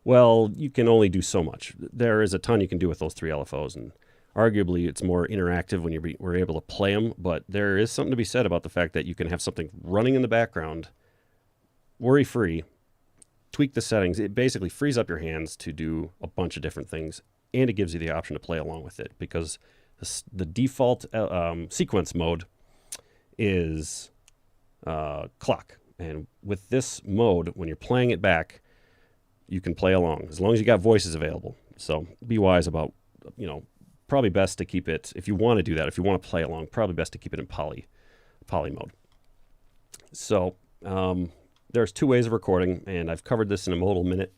Well, you can only do so much. There is a ton you can do with those 3 LFOs, and arguably it's more interactive when we're able to play them, but there is something to be said about the fact that you can have something running in the background, worry-free, tweak the settings. It basically frees up your hands to do a bunch of different things, and it gives you the option to play along with it, because the default sequence mode is clock. And with this mode, when you're playing it back, you can play along as long as you got voices available. So be wise about, probably best to keep it, if you want to do that, if you want to play along, probably best to keep it in poly mode. So there's 2 ways of recording, and I've covered this in a Modal Minute.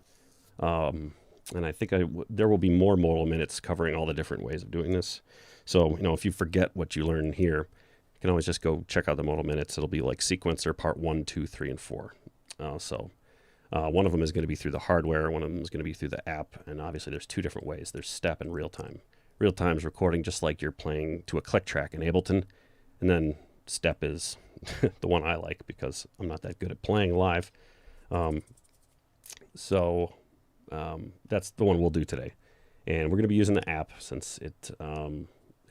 And I think there will be more Modal Minutes covering all the different ways of doing this. So, if you forget what you learn here, you can always just go check out the Modal Minutes. It'll be like sequencer part 1, 2, 3, and 4. One of them is going to be through the hardware. One of them is going to be through the app. And obviously there's 2 different ways. There's step and real time. Real time is recording just like you're playing to a click track in Ableton. And then step is the one I like because I'm not that good at playing live. That's the one we'll do today. And we're going to be using the app since it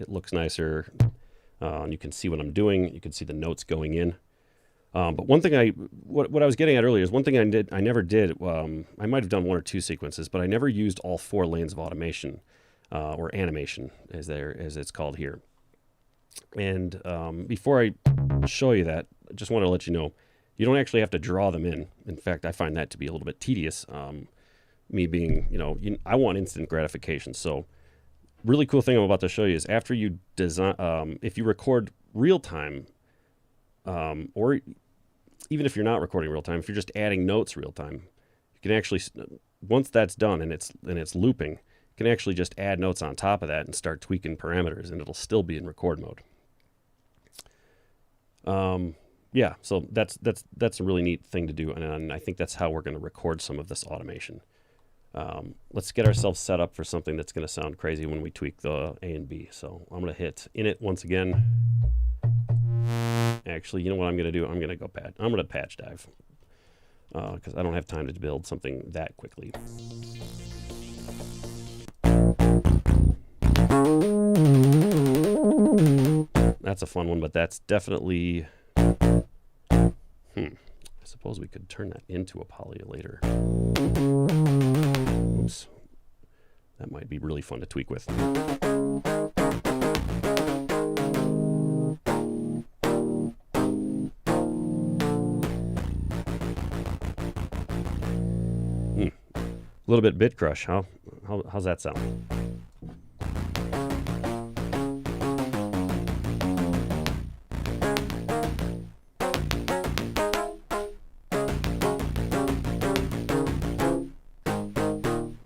looks nicer. And you can see what I'm doing. You can see the notes going in. But one thing what I was getting at earlier is one thing I never did. I might have done 1 or 2 sequences, but I never used all 4 lanes of automation or animation, as it's called here. And before I show you that, I just want to let you know you don't actually have to draw them in. In fact, I find that to be a little bit tedious. Me being, I want instant gratification. So, really cool thing I'm about to show you is after you design, if you record real time. Or even if you're not recording real time, if you're just adding notes real time, you can actually, once that's done and it's looping, you can actually just add notes on top of that and start tweaking parameters, and it'll still be in record mode. Yeah, so that's a really neat thing to do, and I think that's how we're going to record some of this automation. Let's get ourselves set up for something that's going to sound crazy when we tweak the A and B. So I'm going to hit init once again. Actually, you know what I'm going to do? I'm going to go I'm going to patch dive because I don't have time to build something that quickly. That's a fun one, but that's definitely... I suppose we could turn that into a poly later. Oops. That might be really fun to tweak with. A little bit bit crush, huh? How's that sound?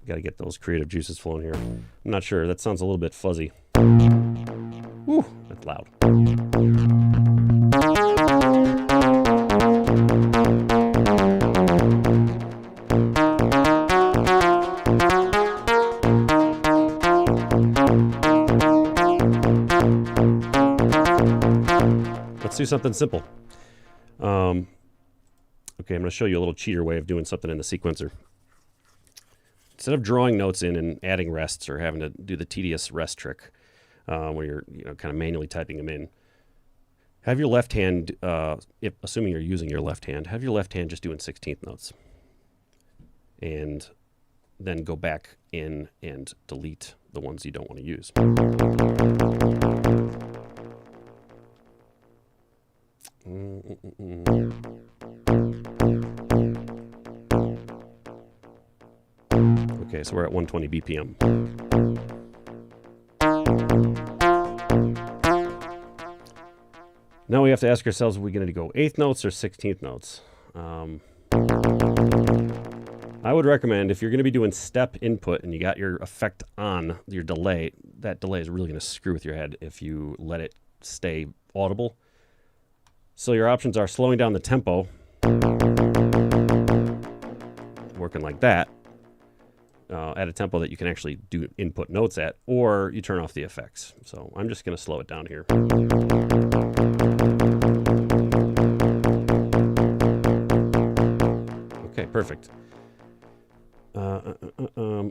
Got to get those creative juices flowing here. I'm not sure. That sounds a little bit fuzzy. Whew, that's loud. Let's do something simple. Okay, I'm going to show you a little cheater way of doing something in the sequencer. Instead of drawing notes in and adding rests or having to do the tedious rest trick where you're kind of manually typing them in, have your left hand, assuming you're using your left hand, have your left hand just doing 16th notes. And then go back in and delete the ones you don't want to use. Okay, so we're at 120 BPM. Now we have to ask ourselves, are we going to go 8th notes or 16th notes? I would recommend if you're going to be doing step input and you got your effect on, your delay, that delay is really going to screw with your head if you let it stay audible. So your options are slowing down the tempo, working like that, at a tempo that you can actually do input notes at, or you turn off the effects. So I'm just going to slow it down here. Okay, perfect.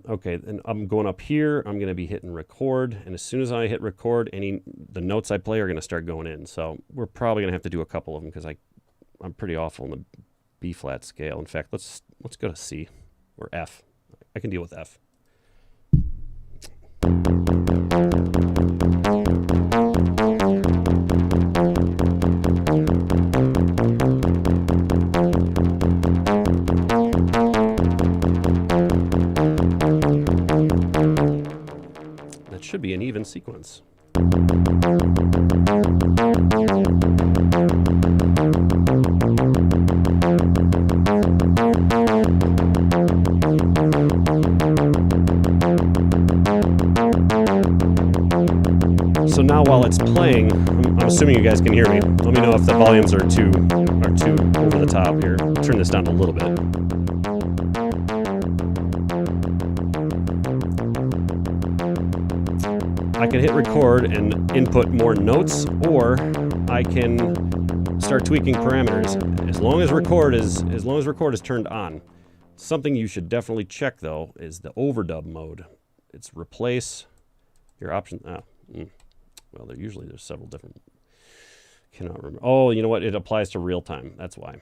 Okay, then I'm going up here. I'm going to be hitting record, and as soon as I hit record, the notes I play are going to start going in. So we're probably going to have to do a couple of them because I'm pretty awful in the B flat scale. In fact, let's go to C or F. I can deal with F. That should be an even sequence. So now while it's playing, I'm assuming you guys can hear me. Let me know if the volumes are too over the top here. Turn this down a little bit. I can hit record and input more notes, or I can start tweaking parameters. As long as record is turned on. Something you should definitely check though is the overdub mode. It's replace your option. Well, there's several different. Cannot remember. Oh, you know what? It applies to real time. That's why.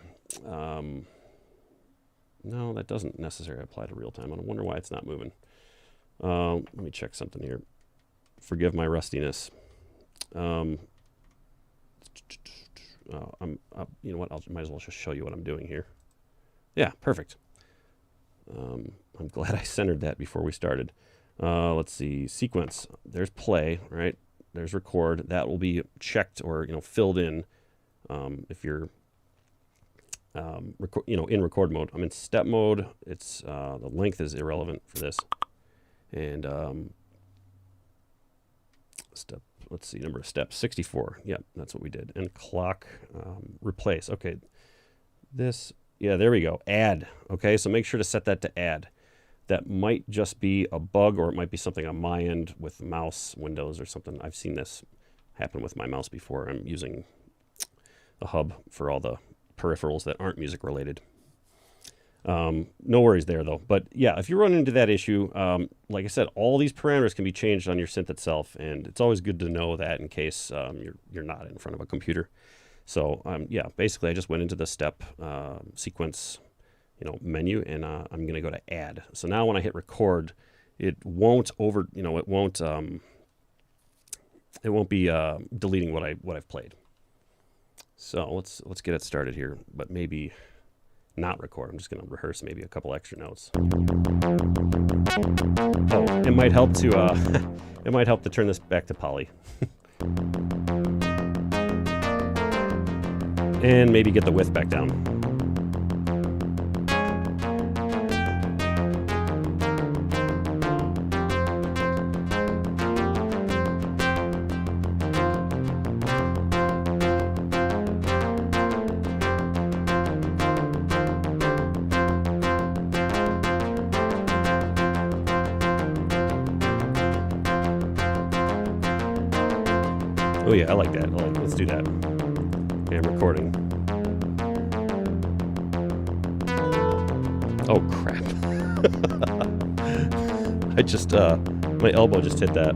No, that doesn't necessarily apply to real time. I wonder why it's not moving. Let me check something here. Forgive my rustiness. You know what? I might as well just show you what I'm doing here. Yeah, perfect. I'm glad I centered that before we started. Let's see, sequence. There's play, right? There's record. That will be checked or filled in if you're in record mode. I'm in step mode. It's the length is irrelevant for this, and step. Let's see, number of steps 64. Yep, that's what we did. And clock replace. Okay, this. Yeah, there we go. Add. Okay, so make sure to set that to add. That might just be a bug, or it might be something on my end with mouse windows or something. I've seen this happen with my mouse before. I'm using a hub for all the peripherals that aren't music related. No worries there though. But yeah, if you run into that issue, like I said, all these parameters can be changed on your synth itself, and it's always good to know that in case you're not in front of a computer. So yeah, basically I just went into the step sequence menu, and I'm going to go to add. So now when I hit record, it won't it won't be deleting what I've played. So let's get it started here, but maybe not record. I'm just going to rehearse maybe a couple extra notes. Oh, it might help to turn this back to poly. And maybe get the width back down. Oh yeah, I like that. Let's do that. Okay, I'm recording. Oh crap. I just, my elbow just hit that.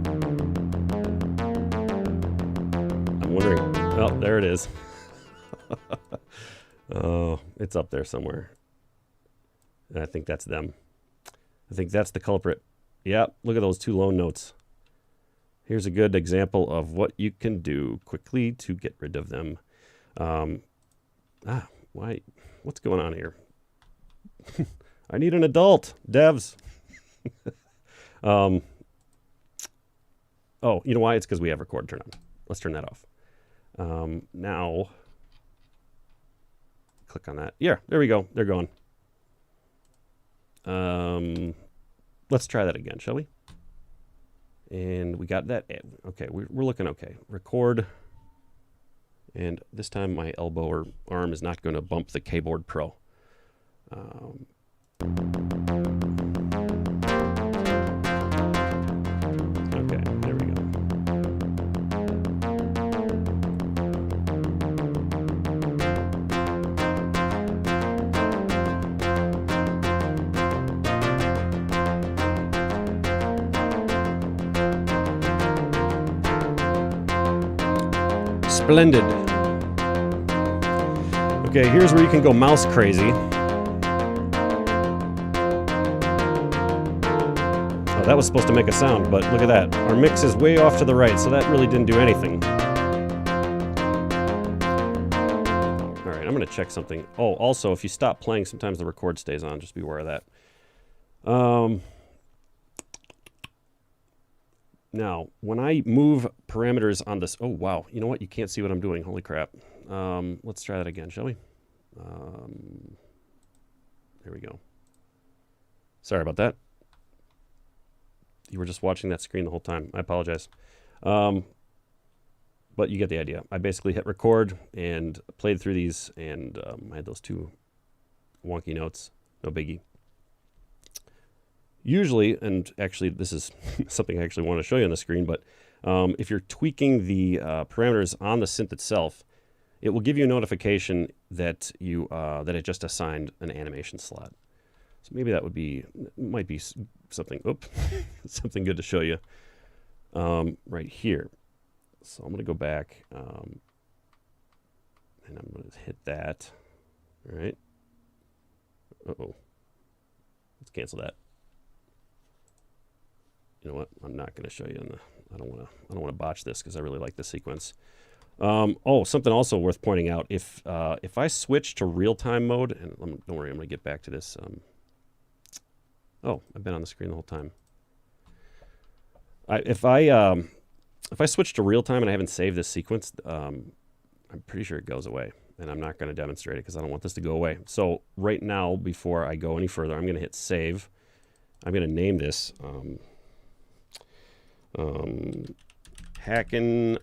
I'm wondering, oh, there it is. Oh, it's up there somewhere. And I think that's them. I think that's the culprit. Yeah, look at those two lone notes. Here's a good example of what you can do quickly to get rid of them. Why? What's going on here? I need an adult, devs. Oh, you know why? It's because we have record turned on. Let's turn that off. Now, click on that. Yeah, there we go. They're going. Let's try that again, shall we? And we got that. Okay, we're looking okay. Record. And this time my elbow or arm is not going to bump the Keyboard Pro. Okay, there we go. Splendid. Okay, here's where you can go mouse crazy. Oh, that was supposed to make a sound, but look at that. Our mix is way off to the right, so that really didn't do anything. All right, I'm going to check something. Oh, also, if you stop playing, sometimes the record stays on. Just be aware of that. Now, when I move parameters on this, oh wow, you know what? You can't see what I'm doing. Holy crap. Let's try that again, shall we? There we go. Sorry about that. You were just watching that screen the whole time. I apologize. But you get the idea. I basically hit record and played through these, and I had those two wonky notes. No biggie. Usually, and actually this is something I actually want to show you on the screen, but if you're tweaking the parameters on the synth itself, it will give you a notification that you that it just assigned an animation slot. So maybe that might be something, something good to show you right here. So I'm going to go back. and I'm going to hit that. All right. Uh-oh. Let's cancel that. You know what? I'm not going to show you. I don't want to botch this because I really like the sequence. Oh, something also worth pointing out. If I switch to real-time mode, and don't worry, I'm going to get back to this. Oh, I've been on the screen the whole time. If I switch to real-time and I haven't saved this sequence, I'm pretty sure it goes away. And I'm not going to demonstrate it because I don't want this to go away. So right now, before I go any further, I'm going to hit save. I'm going to name this hacking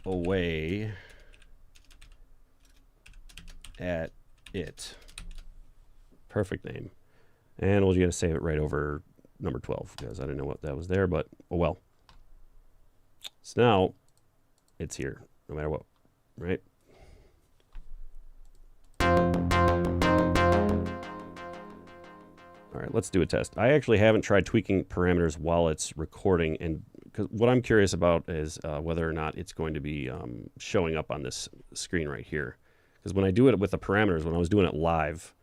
away at it. Perfect name. And we're going to save it right over number 12 because I didn't know what that was there, but oh well. So now it's here, no matter what, right? All right, let's do a test. I actually haven't tried tweaking parameters while it's recording, and because what I'm curious about is whether or not it's going to be showing up on this screen right here. Because when I do it with the parameters, when I was doing it live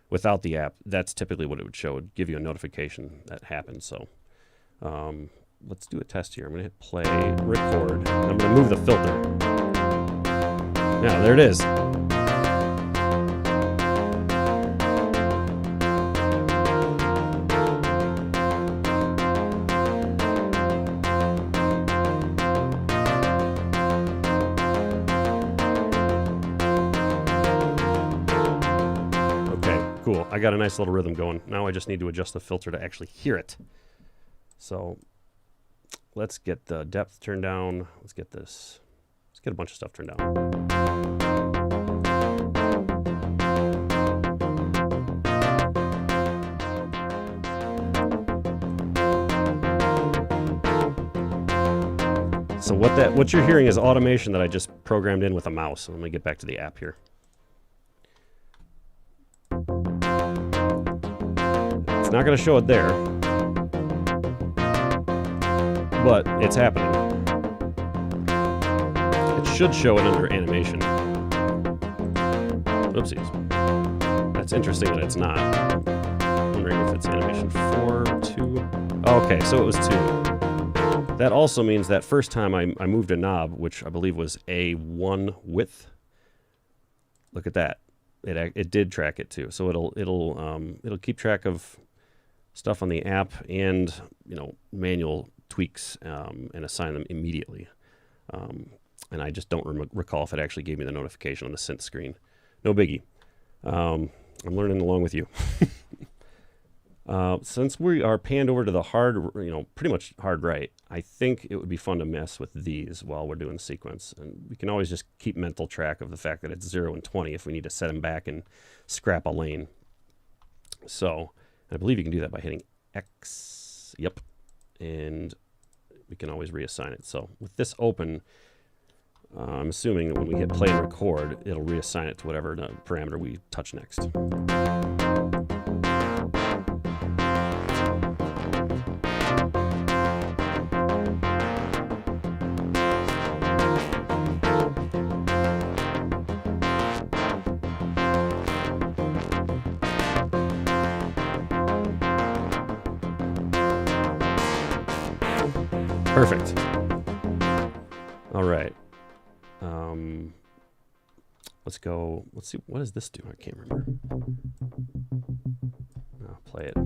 without the app, that's typically what it would show. It would give you a notification that happened. So let's do a test here. I'm going to hit play, record, and I'm going to move the filter. Now, there it is. Cool. I got a nice little rhythm going. Now I just need to adjust the filter to actually hear it. So let's get the depth turned down. Let's get this. Let's get a bunch of stuff turned down. So what you're hearing is automation that I just programmed in with a mouse. So let me get back to the app here. It's not going to show it there, but it's happening. It should show it under animation. Oopsies. That's interesting that it's not. I'm wondering if it's animation 4, 2. Oh, okay, so it was 2. That also means that first time I moved a knob, which I believe was A1 width. Look at that. It did track it too. So it'll keep track of stuff on the app and manual tweaks and assign them immediately. And I just don't recall if it actually gave me the notification on the synth screen. No biggie. I'm learning along with you. Since we are panned over to the hard, pretty much hard right, I think it would be fun to mess with these while we're doing the sequence. And we can always just keep mental track of the fact that it's 0 and 20 if we need to set them back and scrap a lane. So I believe you can do that by hitting X. Yep. And we can always reassign it. So with this open, I'm assuming that when we hit play and record, it'll reassign it to whatever parameter we touch next. Perfect. All right. Let's go. Let's see. What does this do? I can't remember. I'll play it.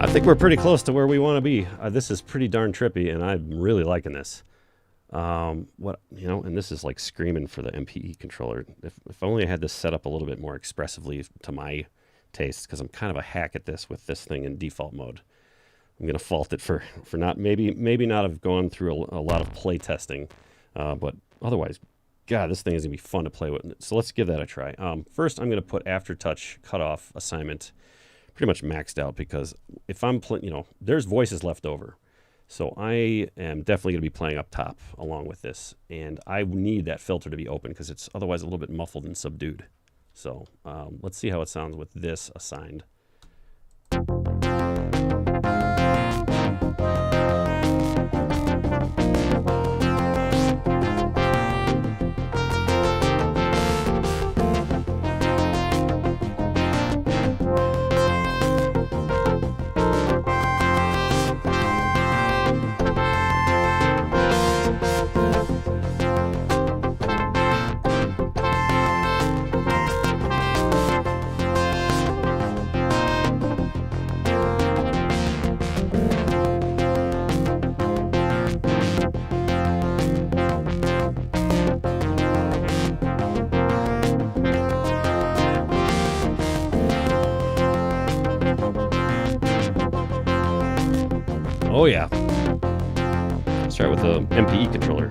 I think we're pretty close to where we want to be. This is pretty darn trippy, and I'm really liking this. And this is like screaming for the MPE controller. If only I had this set up a little bit more expressively to my taste, because I'm kind of a hack at this with this thing in default mode. I'm gonna fault it for not maybe not have gone through a lot of play testing, but otherwise, God, this thing is gonna be fun to play with. So let's give that a try. First, I'm gonna put aftertouch cutoff assignment pretty much maxed out, because if I'm playing, you know, there's voices left over. So I am definitely going to be playing up top along with this. And I need that filter to be open because it's otherwise a little bit muffled and subdued. So let's see how it sounds with this assigned. Oh yeah. Start with the MPE controller.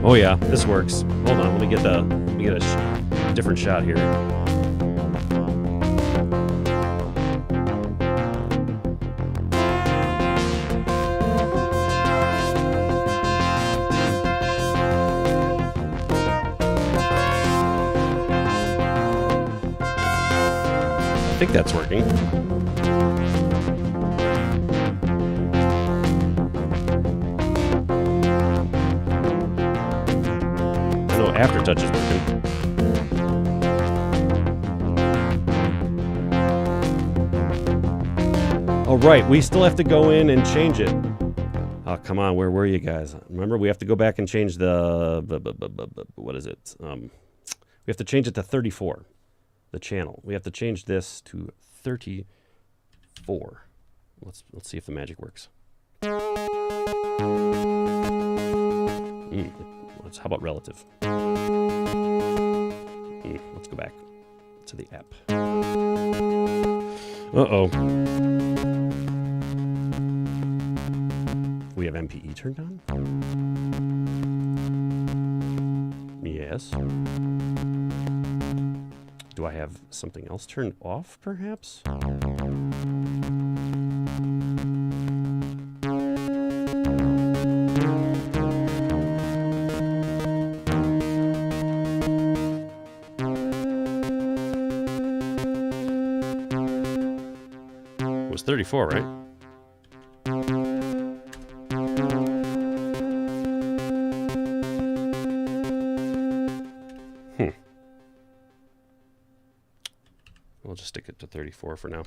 Oh yeah, this works. Hold on, let me get a different shot here. I think that's working. I know Aftertouch is working. All right, we still have to go in and change it. Oh, come on, where were you guys? Remember, we have to go back and change the what is it? We have to change it to 34. The channel. We have to change this to 34. Let's see if the magic works. How about relative? Let's go back to the app. Uh-oh. We have MPE turned on? Yes. Do I have something else turned off, perhaps? It was 34, right? We'll just stick it to 34 for now.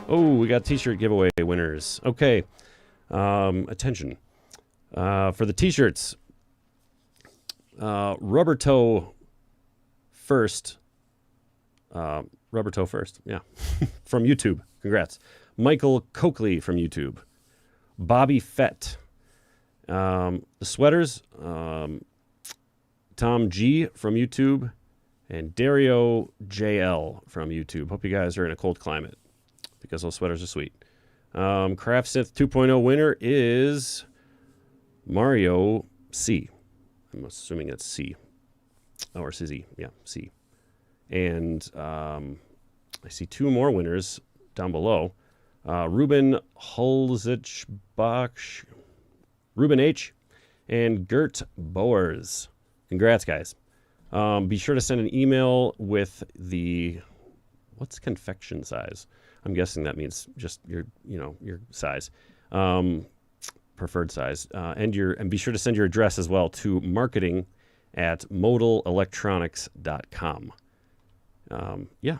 Oh, we got t-shirt giveaway winners. Okay. Attention. For the t-shirts, Rubber Toe First, yeah, from YouTube. Congrats. Michael Coakley from YouTube. Bobby Fett. The sweaters, Tom G from YouTube, and Dario JL from YouTube. Hope you guys are in a cold climate because those sweaters are sweet. Craft Synth 2.0 winner is Mario C. I'm assuming it's C. Or Sizzy, yeah, C. And I see two more winners down below. Ruben Hulzichbach, Ruben H, and Gert Boers. Congrats, guys. Be sure to send an email with the, what's confection size? I'm guessing that means just your size, preferred size, and be sure to send your address as well to marketing@modalectronics.com. Yeah,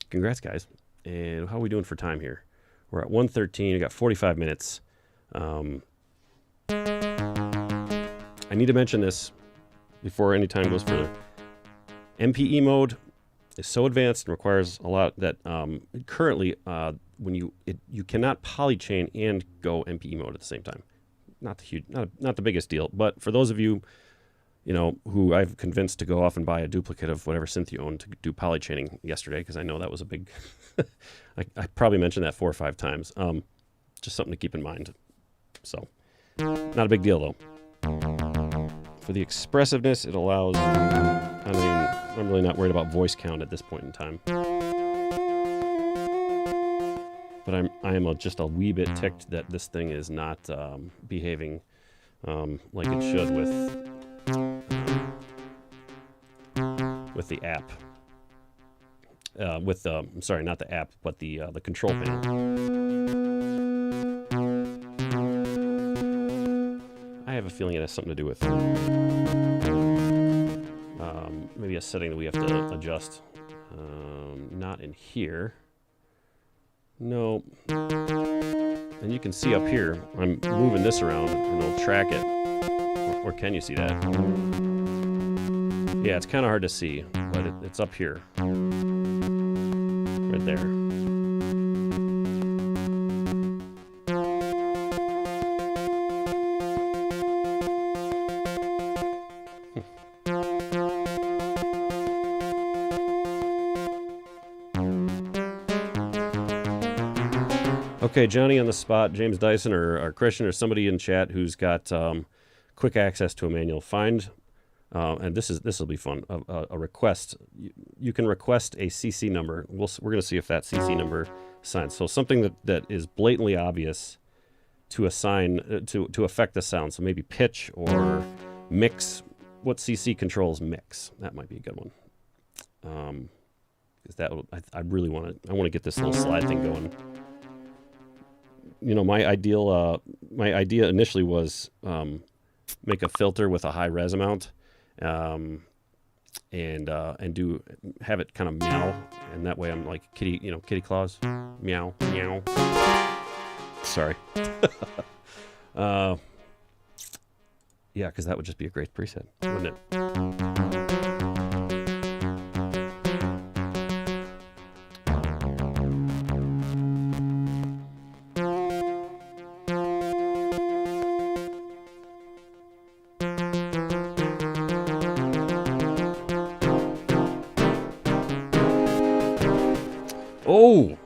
congrats, guys. And how are we doing for time here? We're at 1:13. We got 45 minutes. I need to mention this before any time goes further. MPE mode is so advanced and requires a lot that currently when you cannot polychain and go MPE mode at the same time. Not the biggest deal, but for those of you, who I've convinced to go off and buy a duplicate of whatever synth you own to do polychaining yesterday, because I know that was a big. I probably mentioned that 4 or 5 times. Just something to keep in mind. So, not a big deal though. For the expressiveness, it allows. I'm really not worried about voice count at this point in time. But I am just a wee bit ticked that this thing is not behaving like it should with the app. I'm sorry, not the app, but the control panel. I have a feeling it has something to do with maybe a setting that we have to adjust. Not in here. No. And you can see up here, I'm moving this around and it'll track it. Or can you see that? Yeah, it's kind of hard to see, but it's up here. Right there. Okay, Johnny on the spot, James Dyson or Christian or somebody in chat who's got quick access to a manual. Find, and this will be fun, a request. You can request a CC number. We're going to see if that CC number assigns. So something that is blatantly obvious to assign, to affect the sound. So maybe pitch or mix. What CC controls mix? That might be a good one. Because that I really want to get this little slide thing going. My idea initially was make a filter with a high res amount, and have it kind of meow, and that way I'm like kitty claws, meow meow. Sorry. Yeah, because that would just be a great preset, wouldn't it? Oh,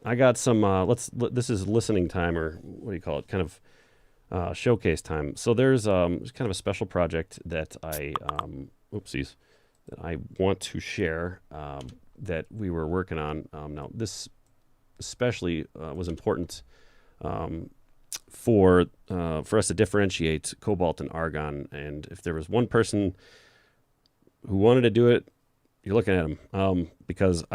I got some, this is listening time, or what do you call it? Kind of showcase time. So there's kind of a special project that I want to share that we were working on. Now this especially was important for us to differentiate cobalt and argon. And if there was one person who wanted to do it, you're looking at him, because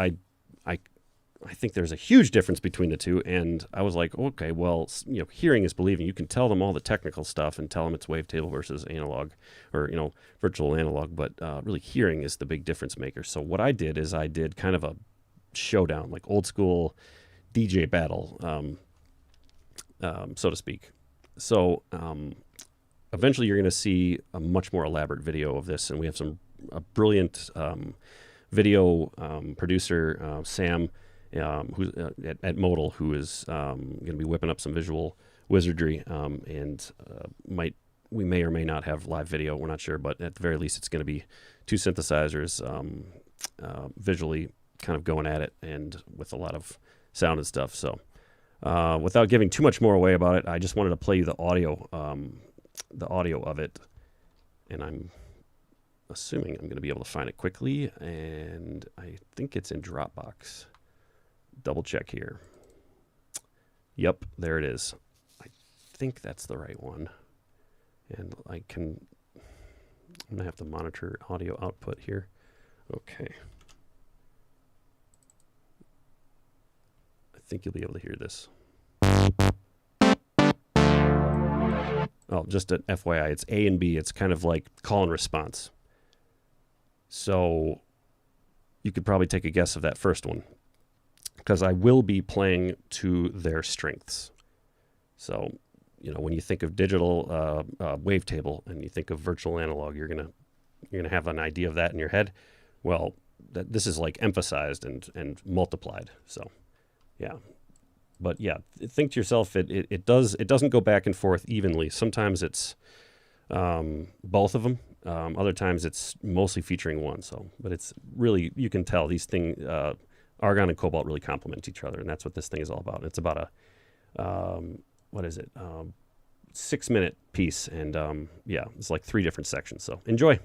I think there's a huge difference between the two, and I was like, okay, well, hearing is believing. You can tell them all the technical stuff and tell them it's wavetable versus analog, or virtual analog, but really hearing is the big difference maker. So what I did is I did kind of a showdown, like old school DJ battle, so to speak. So eventually you're going to see a much more elaborate video of this, and we have a brilliant video producer, Sam, who's at Modal, who is going to be whipping up some visual wizardry, and we may or may not have live video. We're not sure, but at the very least, it's going to be 2 synthesizers visually kind of going at it, and with a lot of sound and stuff. So without giving too much more away about it, I just wanted to play you the audio of it, and I'm assuming I'm going to be able to find it quickly, and I think it's in Dropbox. Double check here. Yep, there it is. I think that's the right one. And I'm going to have to monitor audio output here. Okay. I think you'll be able to hear this. Oh, just an FYI, it's A and B. It's kind of like call and response. So you could probably take a guess of that first one, because I will be playing to their strengths. So, when you think of digital wavetable and you think of virtual analog, you're gonna have an idea of that in your head. Well, that this is like emphasized and multiplied. So, yeah. But yeah, think to yourself, it doesn't go back and forth evenly. Sometimes it's both of them. Other times it's mostly featuring one. So, but it's really, you can tell these things, argon and cobalt really complement each other, and that's what this thing is all about. It's about a what is it? 6-minute piece, and yeah, it's like 3 different sections. So enjoy.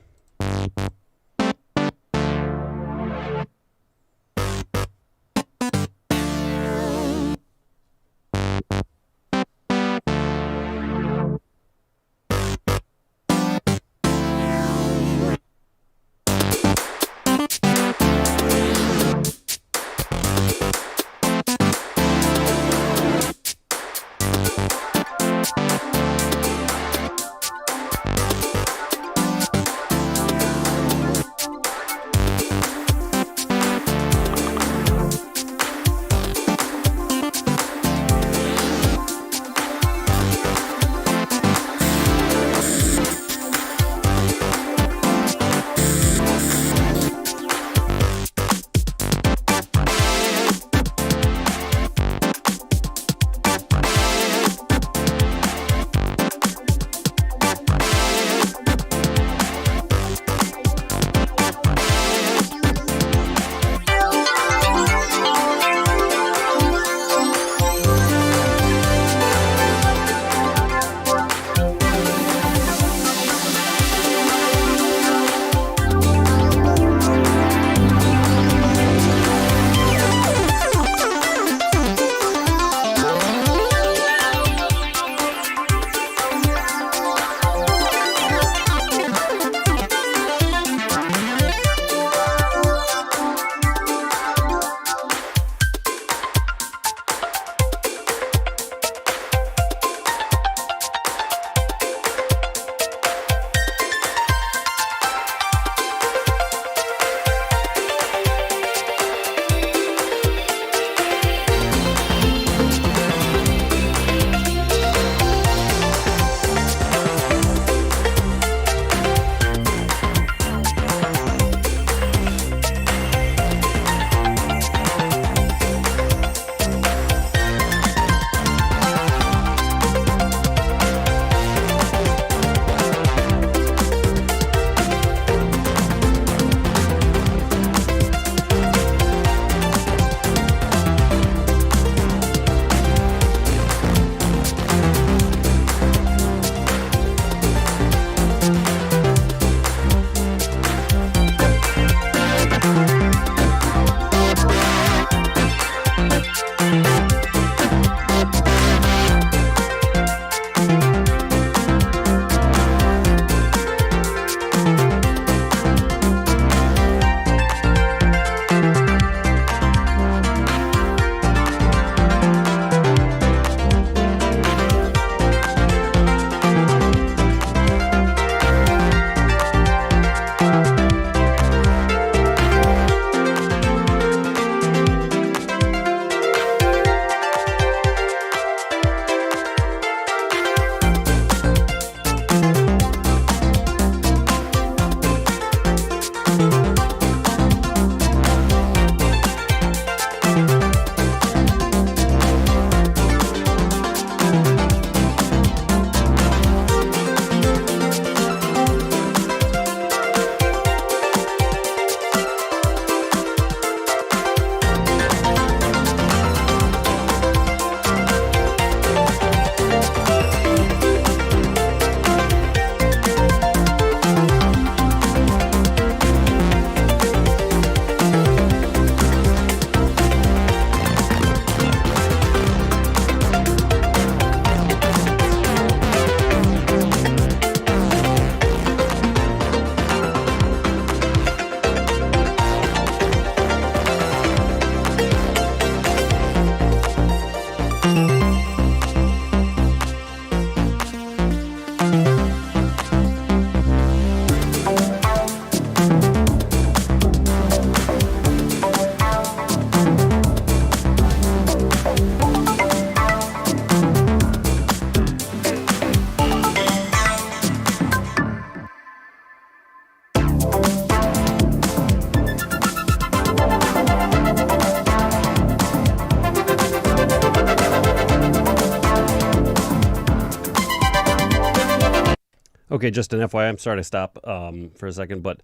Okay, just an FYI, I'm sorry to stop for a second, but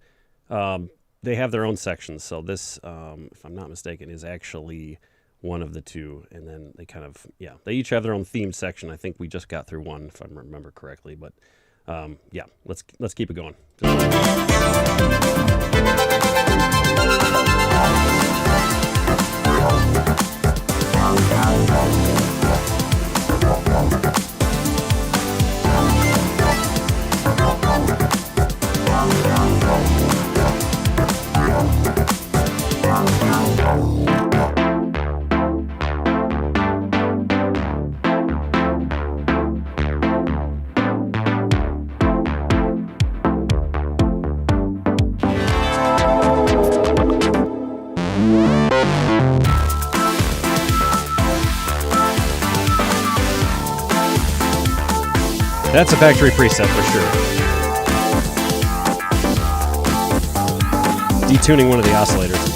they have their own sections. So this, if I'm not mistaken, is actually one of the two. And then they kind of, they each have their own themed section. I think we just got through one, if I remember correctly. But let's keep it going. That's a factory preset for sure. Detuning one of the oscillators.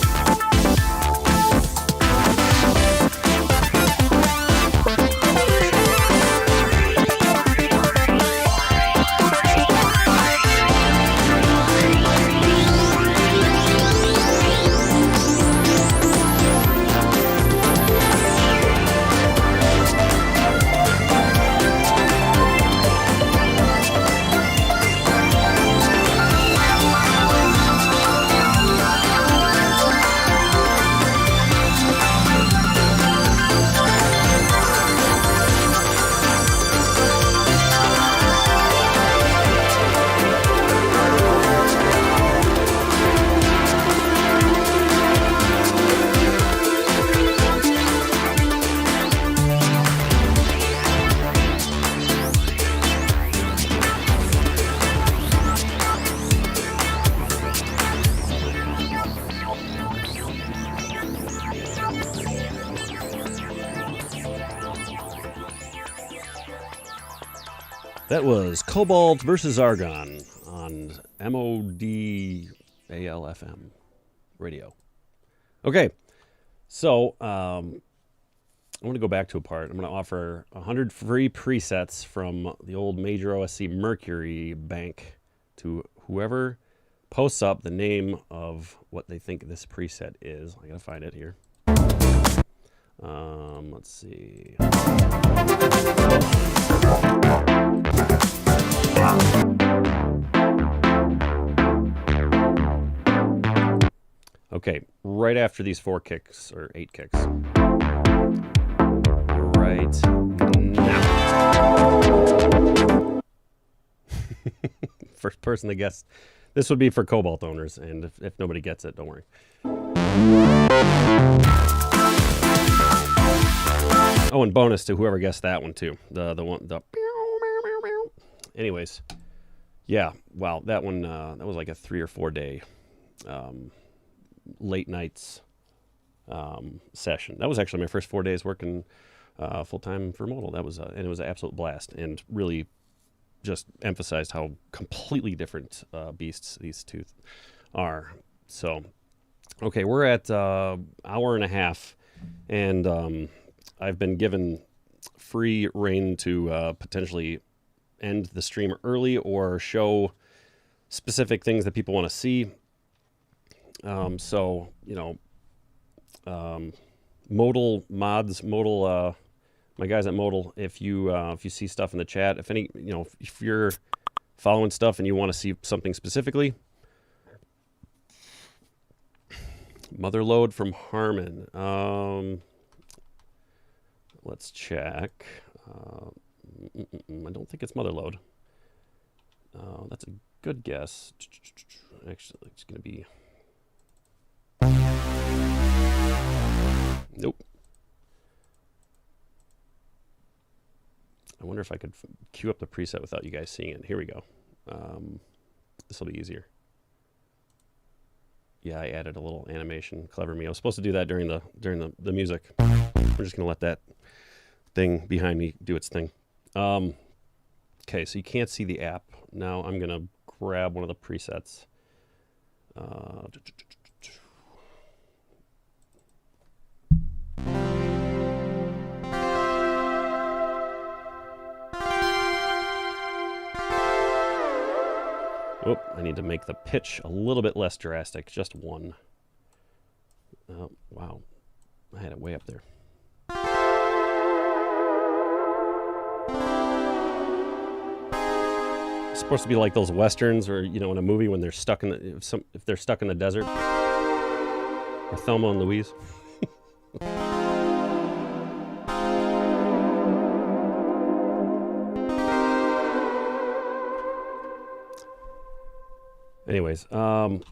That was Cobalt versus Argon on MODALFM radio. Okay, so I'm going to go back to a part. I'm going to offer 100 free presets from the old Major OSC Mercury bank to whoever posts up the name of what they think this preset is. I got to find it here. Let's see. Okay, right after these 4 kicks, or 8 kicks. Right now. First person to guess. This would be for Cobalt owners, and if nobody gets it, don't worry. Oh, and bonus to whoever guessed that one too. The one. Anyways, yeah. Wow, that one. That was like a 3 or 4 day late nights session. That was actually my first 4 days working full time for Modal. That was and it was an absolute blast, and really just emphasized how completely different beasts these two are. So, okay, we're at hour and a half, and I've been given free reign to potentially end the stream early or show specific things that people want to see. So, you know, Modal mods, Modal, my guys at Modal, if you see stuff in the chat, if any, you know, if you're following stuff and you want to see something specifically, Motherload from Harmon. Let's check. I don't think it's Motherload. That's a good guess. Actually, it's going to be... Nope. I wonder if I could queue up the preset without you guys seeing it. Here we go. This will be easier. Yeah, I added a little animation. Clever me. I was supposed to do that during the music. We're just gonna let that thing behind me do its thing. Okay, so you can't see the app. Now I'm gonna grab one of the presets. Oh, I need to make the pitch a little bit less drastic, just one. Oh, wow. I had it way up there. It's supposed to be like those westerns, or in a movie when they're stuck in if they're stuck in the desert, or Thelma and Louise. Anyways, let's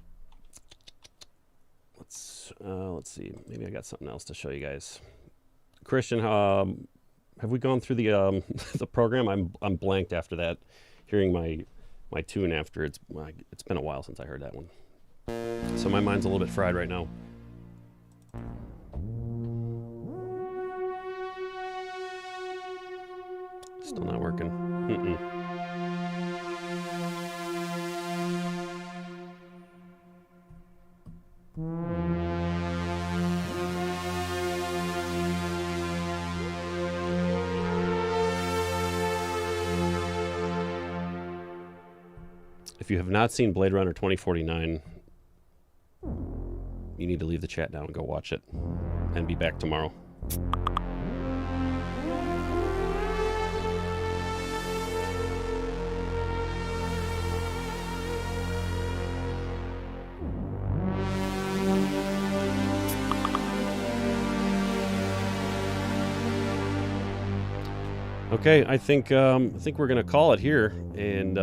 see. Maybe I got something else to show you guys. Christian, have we gone through the the program? I'm blanked after that. Hearing my tune after it's been a while since I heard that one, so my mind's a little bit fried right now. Still not working. If you have not seen Blade Runner 2049, you need to leave the chat down and go watch it, and be back tomorrow. Okay, I think we're gonna call it here, and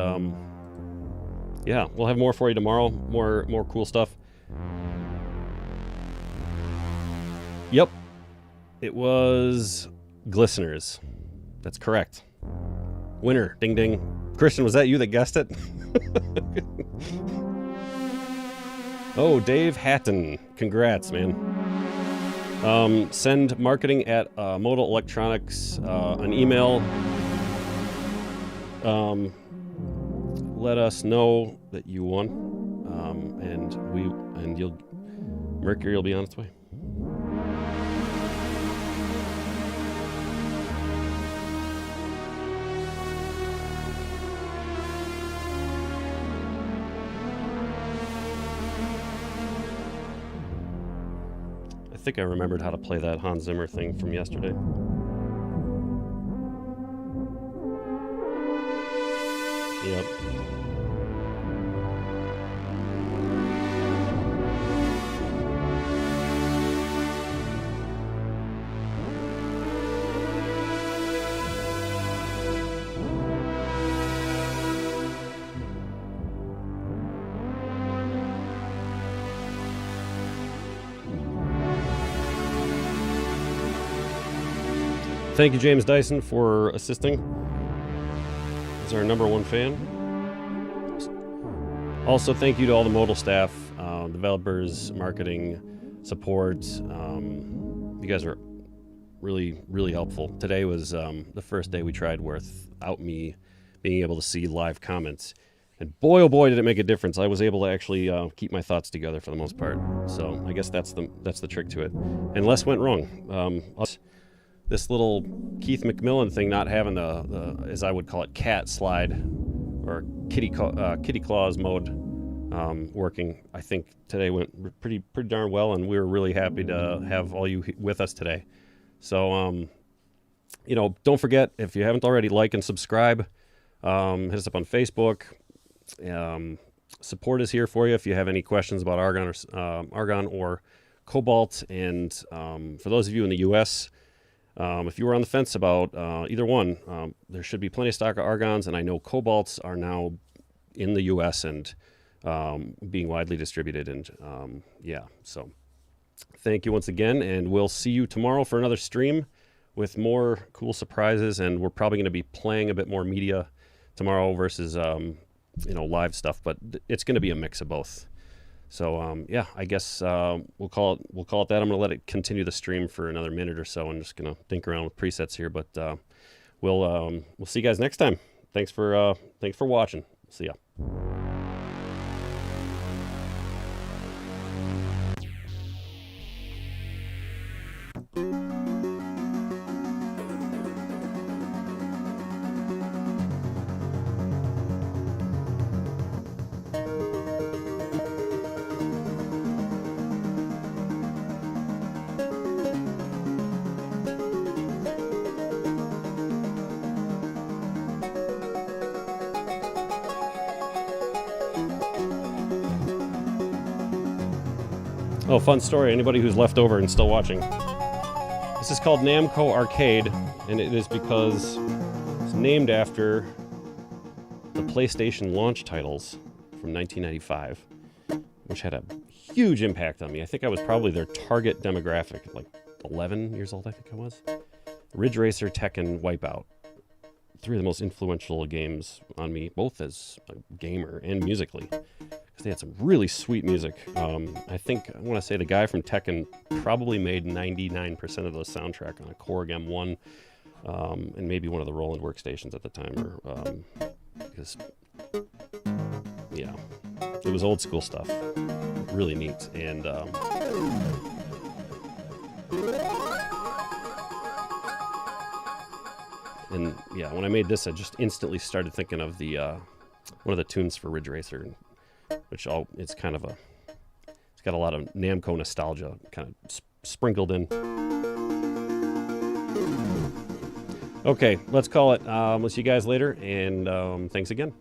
yeah, we'll have more for you tomorrow. More cool stuff. Yep, it was Glisteners. That's correct. Winner, ding ding. Christian, was that you that guessed it? Oh, Dave Hatton, congrats, man. Send marketing at Modal Electronics an email. Let us know that you won, and Mercury will be on its way. I think I remembered how to play that Hans Zimmer thing from yesterday. Yep. Thank you, James Dyson, for assisting. He's our #1 fan. Also, thank you to all the Modal staff, developers, marketing, support. You guys are really, really helpful. Today was the first day we tried without me being able to see live comments. And boy, oh boy, did it make a difference. I was able to actually keep my thoughts together for the most part. So I guess that's the trick to it. And less went wrong. This little Keith McMillan thing not having the as I would call it, cat slide or kitty claws mode working, I think today went pretty darn well, and we were really happy to have all you with us today. So don't forget, if you haven't already, like and subscribe. Hit us up on Facebook. Support is here for you if you have any questions about Argon or Cobalt. And for those of you in the U.S., if you were on the fence about either one, there should be plenty of stock of Argons, and I know Cobalts are now in the U.S. and being widely distributed. And yeah, so thank you once again, and we'll see you tomorrow for another stream with more cool surprises. And we're probably going to be playing a bit more media tomorrow versus live stuff, but it's going to be a mix of both. So yeah, I guess we'll call it that. I'm gonna let it continue the stream for another minute or so. I'm just gonna think around with presets here, but we'll see you guys next time. Thanks for watching. See ya. Oh, fun story. Anybody who's left over and still watching. This is called Namco Arcade, and it is because it's named after the PlayStation launch titles from 1995, which had a huge impact on me. I think I was probably their target demographic, like 11 years old, I think I was. Ridge Racer, Tekken, Wipeout. 3 of the most influential games on me, both as a gamer and musically. Because they had some really sweet music. I want to say the guy from Tekken probably made 99% of the soundtrack on a Korg M1, and maybe one of the Roland workstations at the time. Because, yeah, it was old school stuff. Really neat. And yeah, when I made this, I just instantly started thinking of the one of the tunes for Ridge Racer, it's kind of it's got a lot of Namco nostalgia kind of sprinkled in. Okay, let's call it. We'll see you guys later, and thanks again.